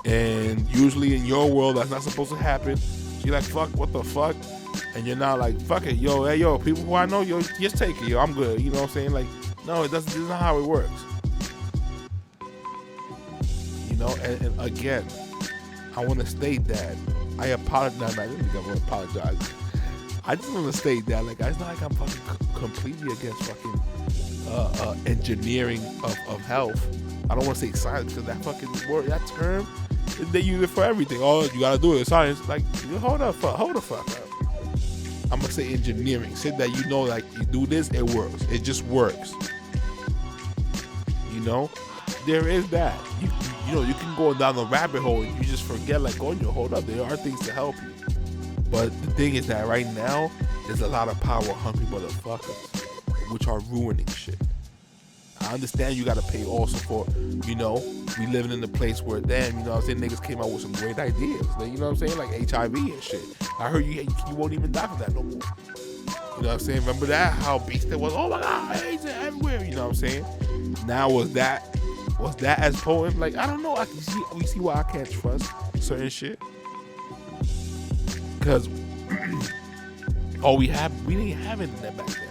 and usually in your world that's not supposed to happen. So you're like, "Fuck, what the fuck?" And you're not like, "Fuck it, yo, hey, yo, people who I know, yo, just take it, yo, I'm good." You know what I'm saying? Like, no, this is not how it works. You know, and again, I want to state that I apologize. I don't think I want to apologize. I just want to state that, like, it's not like I'm fucking completely against fucking engineering of health. I don't want to say science because that fucking word, that term, they use it for everything. Oh, you gotta do it, science. Like, hold the fuck up. I'm gonna say engineering. Say that, you know, like, you do this, it works. It just works. You know, there is that. You know, you can go down the rabbit hole and you just forget, like, oh, you hold up, there are things to help you. But the thing is that right now, there's a lot of power-hungry motherfuckers, which are ruining shit. I understand you gotta pay also for, you know, we living in a place where, damn, you know what I'm saying, niggas came out with some great ideas. Like, you know what I'm saying, like HIV and shit. I heard you won't even die from that no more. You know what I'm saying? Remember that? How beast it was? Oh my God, AIDS everywhere. You know what I'm saying? Now was that as potent? Like, I don't know. We see why I can't trust certain shit. Because we didn't have internet back then.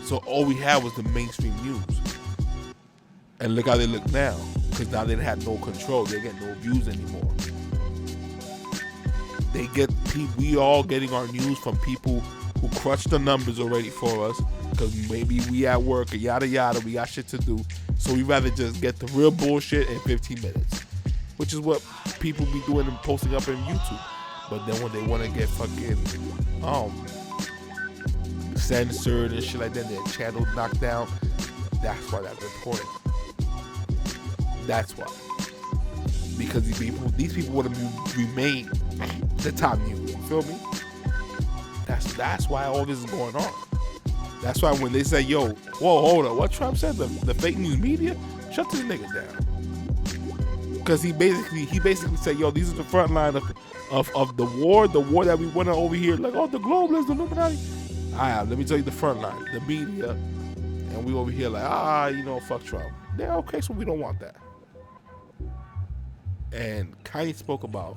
So all we had was the mainstream news. And look how they look now. Because now they had no control. They get no views anymore. We all getting our news from people who crush the numbers already for us. Because maybe we at work or yada yada. We got shit to do. So we rather just get the real bullshit in 15 minutes. Which is what people be doing and posting up on YouTube. But then when they want to get fucking censored and shit like that, their channel knocked down, that's why that's important. That's why. Because these people want to remain the top news. You feel me? That's why all this is going on. That's why when they say, yo, whoa, hold up, what Trump said, the fake news media, shut this nigga down. Because he basically said, yo, these are the front line of the war that we went over here. Like, oh, the globalists, the Illuminati. All right, let me tell you the front line, the media, and we over here like, you know, fuck Trump. Yeah, okay, so we don't want that. And Kanye spoke about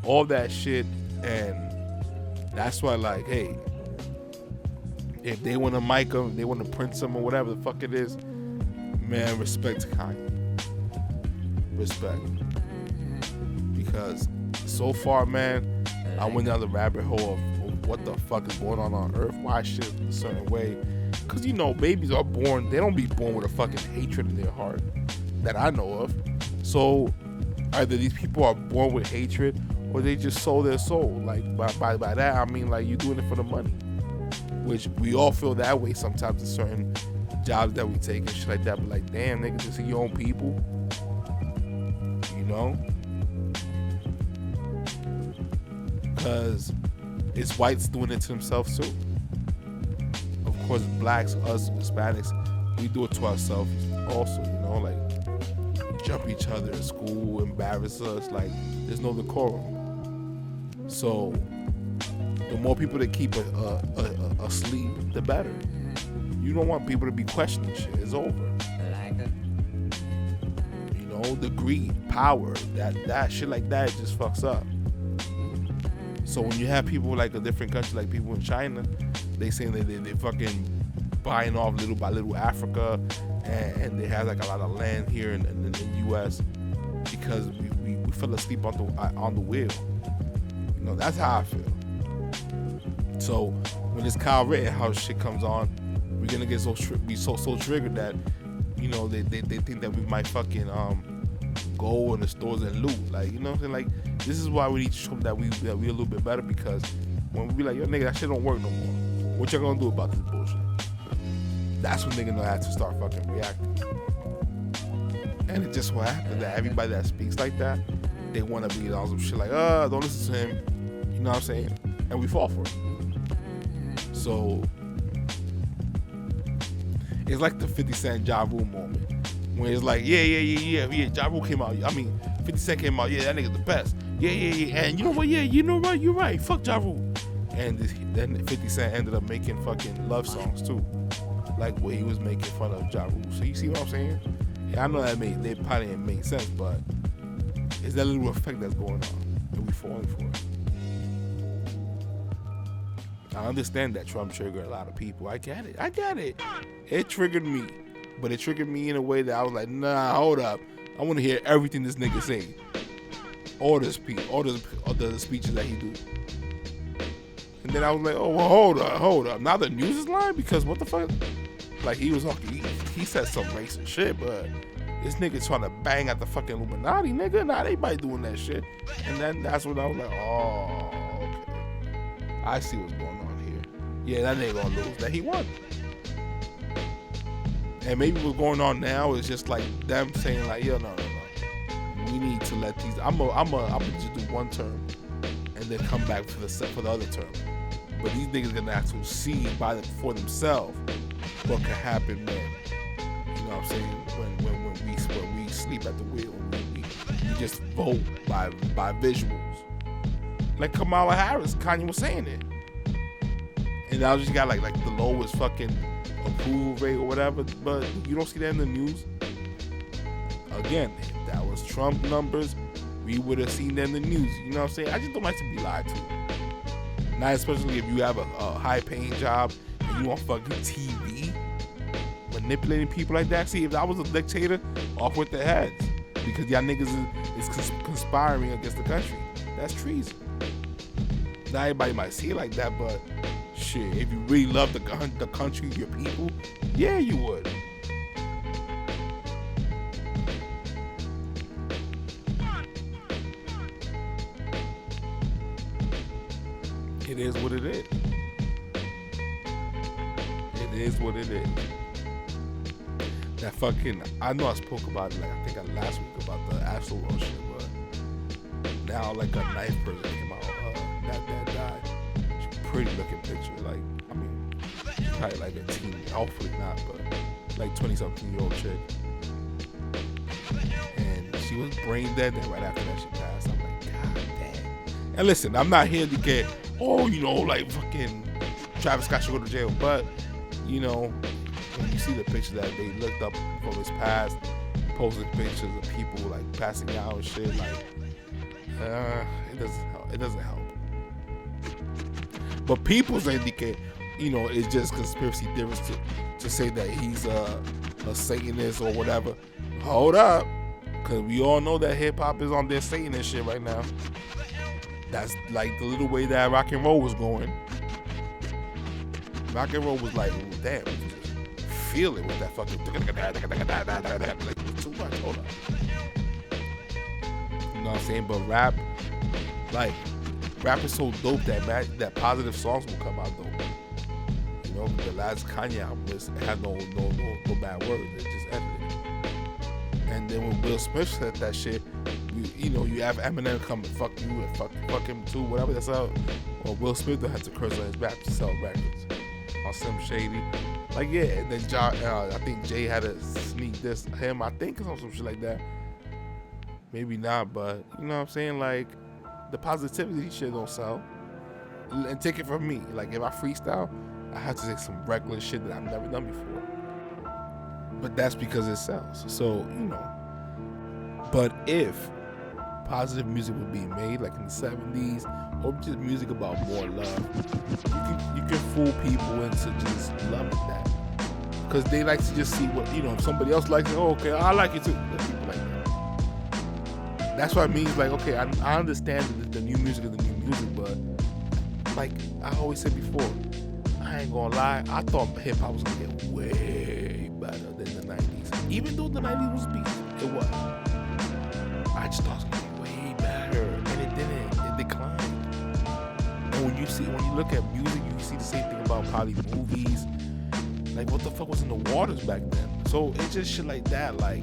all that shit, and that's why, like, hey, if they want to mic him, they want to print him or whatever the fuck it is, man, respect to Kanye. Respect. Because so far, man, I went down the rabbit hole of what the fuck is going on Earth, why shit is a certain way, Because, you know, babies are born, they don't be born with a fucking hatred in their heart that I know of. So either these people are born with hatred or they just sold their soul. Like, by that, I mean, like, you're doing it for the money. Which we all feel that way sometimes in certain jobs that we take and shit like that. But, like, damn, nigga, just see your own people. You know? Because it's whites doing it to themselves, too. Of course, blacks, us, Hispanics, we do it to ourselves also, you know? Like, jump each other in school, embarrass us. Like, there's no decorum. So the more people that keep asleep, the better. You don't want people to be questioning shit. It's over. You know, the greed, power, that shit like that just fucks up. So when you have people like a different country, like people in China, they saying that they fucking buying off little by little Africa, and they have like a lot of land here in the U.S. because we fell asleep on the wheel. You know, that's how I feel. So when this Kyle Rittenhouse shit comes on, we're gonna get so triggered that, you know, they think that we might fucking go in the stores and loot. Like, you know what I'm saying? Like, this is why we need to show them that we a little bit better, because when we be like, yo nigga, that shit don't work no more. What y'all gonna do about this bullshit? That's when nigga know how to start fucking reacting. And it just so happens that everybody that speaks like that, they wanna be on some shit like, don't listen to him. You know what I'm saying? And we fall for it. So it's like the 50 Cent Ja Rule moment, when it's like, yeah, Ja Rule came out. I mean, 50 Cent came out. Yeah, that nigga's the best. Yeah. And you know what? Yeah, you know what? You're right. Fuck Ja Rule. And then 50 Cent ended up making fucking love songs too, like where he was making fun of Ja Rule. So you see what I'm saying? Yeah, I know that they probably didn't make sense, but it's that little effect that's going on, and we falling for it. I understand that Trump triggered a lot of people. I get it. It triggered me. But it triggered me in a way that I was like, nah, hold up. I want to hear everything this nigga say. All the speeches that he do. And then I was like, oh, well, hold up. Now the news is lying? Because what the fuck? Like, he said some racist shit, but this nigga trying to bang at the fucking Illuminati, nigga. Nah, everybody doing that shit. And then that's when I was like, oh, okay. I see what's going on here. Yeah, that nigga gonna lose. That he won. And maybe what's going on now is just like them saying like, yo, no. We need to let these. I'm gonna just do one term, and then come back for the other term. But these niggas gonna have to see for themselves what can happen when, you know what I'm saying, when we sleep at the wheel. We just vote by visuals. Like Kamala Harris, Kanye was saying it, and now just got like the lowest fucking approval rate or whatever. But you don't see that in the news. Again, if that was Trump numbers, we would have seen that in the news. You know what I'm saying? I just don't like to be lied to. Not especially if you have a high-paying job and you on fucking TV manipulating people like that. See, if I was a dictator, off with their heads, because y'all niggas is conspiring against the country. That's treason. Not everybody might see it like that, but shit, if you really love the country, your people, yeah, you would. It is what it is. It is what it is. That fucking, I know I spoke about it, like I think last week about the Astroworld shit, but now like a knife person came out, that died. It's a pretty looking picture, like, I mean, she's probably like a teen, hopefully not, but like 20-something-year-old chick. And she was brain dead, and right after that she passed. I'm like, god damn. And listen, I'm not here to get, you know, like fucking Travis Scott should go to jail. But, you know, when you see the pictures that they looked up from his past, posting pictures of people like passing out and shit, like, it doesn't help. But people say you know, it's just conspiracy theories to say that he's a Satanist or whatever. Hold up, because we all know that hip hop is on their Satanist shit right now. That's like the little way that rock and roll was going. rock and roll was like, damn, feel it with that fucking like too much. Hold on. You know what I'm saying? But rap is so dope that positive songs will come out dope. You know, the last Kanye album had no bad words. It just edited. And then when Will Smith said that shit, you have Eminem come and fuck you and fuck him too, whatever that's out. Or Will Smith had to curse on his rap to sell records on Slim Shady. Like, yeah, and then I think Jay had to sneak this him, I think, or some shit like that. Maybe not, but you know what I'm saying? Like, the positivity shit don't sell. And take it from me. Like, if I freestyle, I have to say some regular shit that I've never done before. But that's because it sells. So, But if positive music would be made, like in the 70s, or just music about more love, you can fool people into just loving that. Because they like to just see what, if somebody else likes it, oh, okay, I like it too. There's people like that. That's what it means, like, okay, I understand that the new music is the new music, but like I always said before, I ain't gonna lie, I thought hip-hop was gonna get way better than the 90s. Even though the 90s was beat, it was. I just thought it was gonna be way better, and it didn't. It declined. And when you look at music, you see the same thing about probably movies. Like, what the fuck was in the waters back then? So it's just shit like that, like.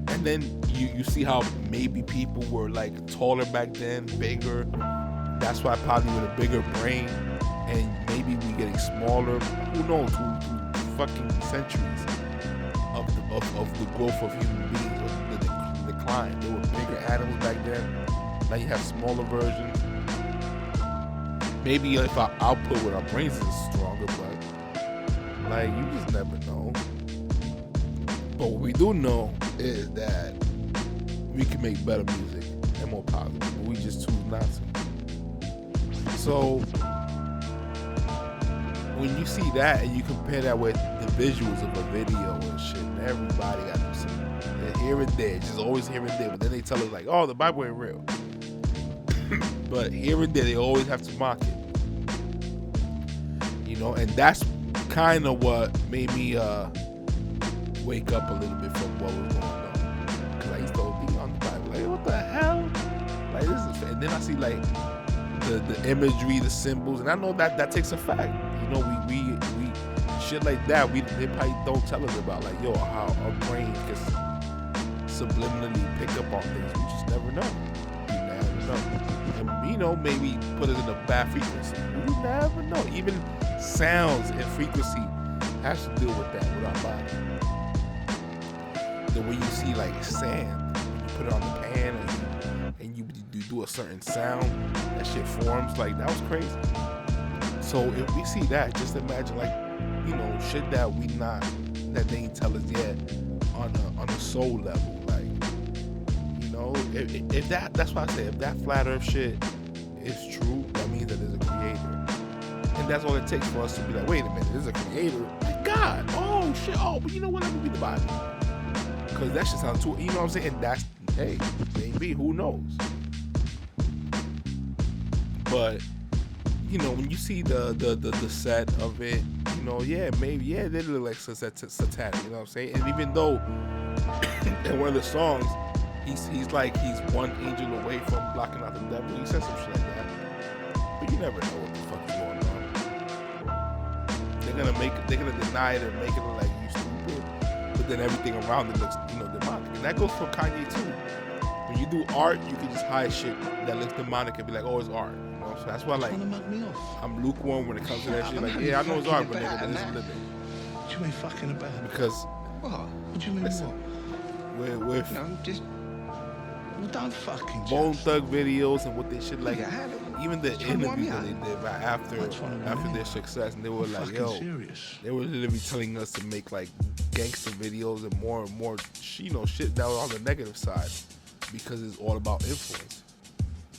And then you see how maybe people were like taller back then, bigger. That's why probably with a bigger brain, and maybe we getting smaller. Who knows? Through fucking centuries of the growth of human beings, of the decline. There were bigger animals back then. Now you have smaller versions. Maybe if our output with our brains is stronger, but like, you just never know. But what we do know is that we can make better music and more positive, but we just choose not to. So when you see that and you compare that with the visuals of a video and shit, and everybody got to see here and there, just always here and there, but then they tell us like, oh, the Bible ain't real. But here and there, they always have to mock it. And that's kind of what made me wake up a little bit from what was going on. Because I used to be on the Bible, like, what the hell? Like, this is, and then I see like the imagery, the symbols, and I know that takes effect. We shit like that. They probably don't tell us about, like, how our brain can subliminally pick up on things. We just never know. You never know. And maybe put it in a bad frequency. We never know. Even sounds and frequency has to deal with that, with our body. The way you see like sand, when you put it on the pan and you do a certain sound, that shit forms. Like, that was crazy. So if we see that, just imagine like, shit that they ain't tell us yet on a soul level. Like, if that's why I say, if that flat earth shit is true, that means that there's a creator. And that's all it takes for us to be like, wait a minute, there's a creator? Like, God, oh shit, but you know what, let me read the Bible. Because that shit sounds too, you know what I'm saying? And that's, hey, maybe, who knows? But, when you see the set of it, maybe, they look like satanic, you know what I'm saying? And even though in one of the songs, he's one angel away from blocking out the devil, he said some shit like that. But you never know what the fuck is going on. They're gonna deny it and make it look like you stupid, but then everything around it looks, demonic. And that goes for Kanye too. When you do art, you can just hide shit that looks demonic and be like, oh, it's art. So that's why, like, I'm lukewarm when it comes to that shit. Like, yeah, I know it's art, but nigga, this is living. What you ain't fucking about? Because what do you mean? Listen, with just don't fucking Bone Thug videos and what they shit like. Even the interviews that they did right after their success, and they were like, they were literally telling us to make like gangster videos and more shit that was on the negative side, because it's all about influence.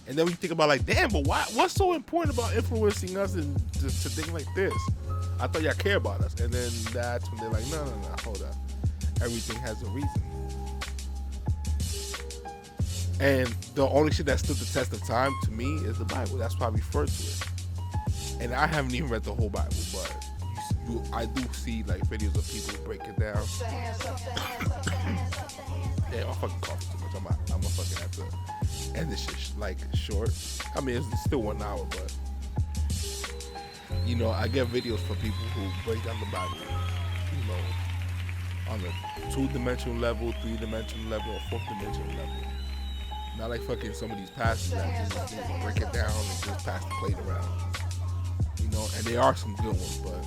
And then we think about like, damn, but what's so important about influencing us and to think like this? I thought y'all care about us. And then that's when they're like, no, hold up. Everything has a reason. And the only shit that stood the test of time to me is the Bible. That's why I refer to it. and I haven't even read the whole Bible, but I do see like videos of people break it down. Yeah, I'm fucking coughing too much. I'm gonna fucking have to end this shit like short. I mean, it's still 1 hour, but you know, I get videos for people who break down the Bible, you know, on a 2-dimensional level, 3-dimensional level, or 4th-dimensional level. Not like fucking some of these pastors that just break it down and just pass the plate around. You know, and there are some good ones, but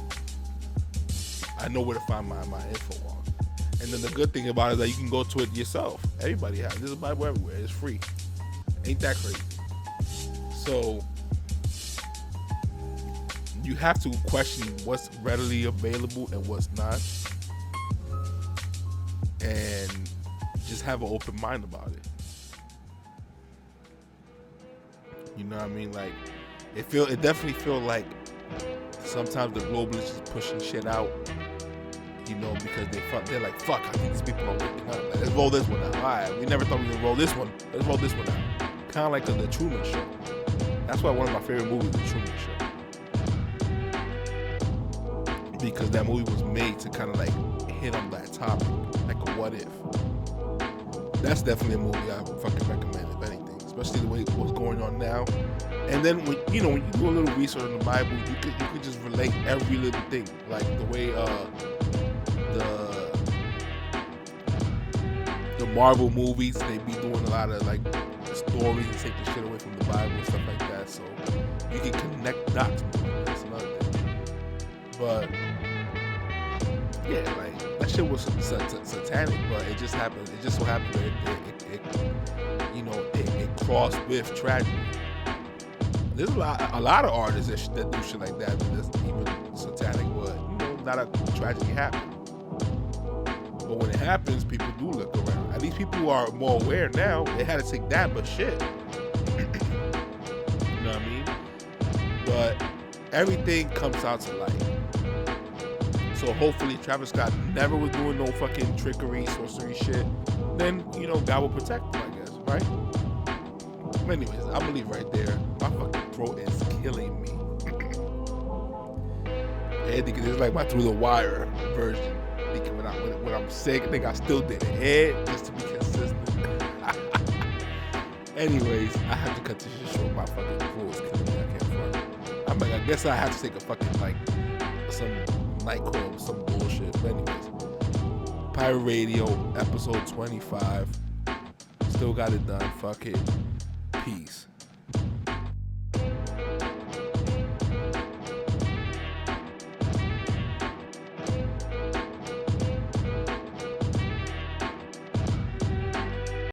I know where to find my info on. And then the good thing about it is that you can go to it yourself. Everybody has. There's a Bible everywhere. It's free. Ain't that crazy? So you have to question what's readily available and what's not, and just have an open mind about it. You know what I mean? Like, it definitely feel like sometimes the globalists is pushing shit out, you know, because they're like, fuck, I think these people are waking up. Like, let's roll this one out. All right, we never thought we would roll this one. Let's roll this one out. Kind of like the Truman Show. That's why one of my favorite movies is The Truman Show. Because that movie was made to kind of like hit on that topic, like a what if. That's definitely a movie I fucking recommend, if anything, especially the way what's going on now. And then when you do a little research on the Bible, you could just relate every little thing, like the way the Marvel movies, they be doing a lot of like stories and taking shit away from the Bible and stuff like that, so you can connect dots. That's another thing. But yeah, like that shit was satanic, but it just happened. It just so happened that it crossed with tragedy. There's a lot of artists that do shit like that that's even satanic, but not a tragedy happened. But when it happens, people do look around. At least people are more aware now. They had to take that, but shit. You know what I mean? But everything comes out to light. So hopefully Travis Scott never was doing no fucking trickery, sorcery shit. Then, God will protect him, I guess, right? But anyways, I believe right there. My fucking throat is killing me. And it's like my Through the Wire version. When I'm sick, I think I still did it just to be consistent. Anyways, I have to cut this shit short. My fucking throat is killing me. I can't front. I guess I have to take a fucking some NyQuil, some bullshit. But anyways, Pirate Radio, episode 25. Still got it done. Fuck it. Peace.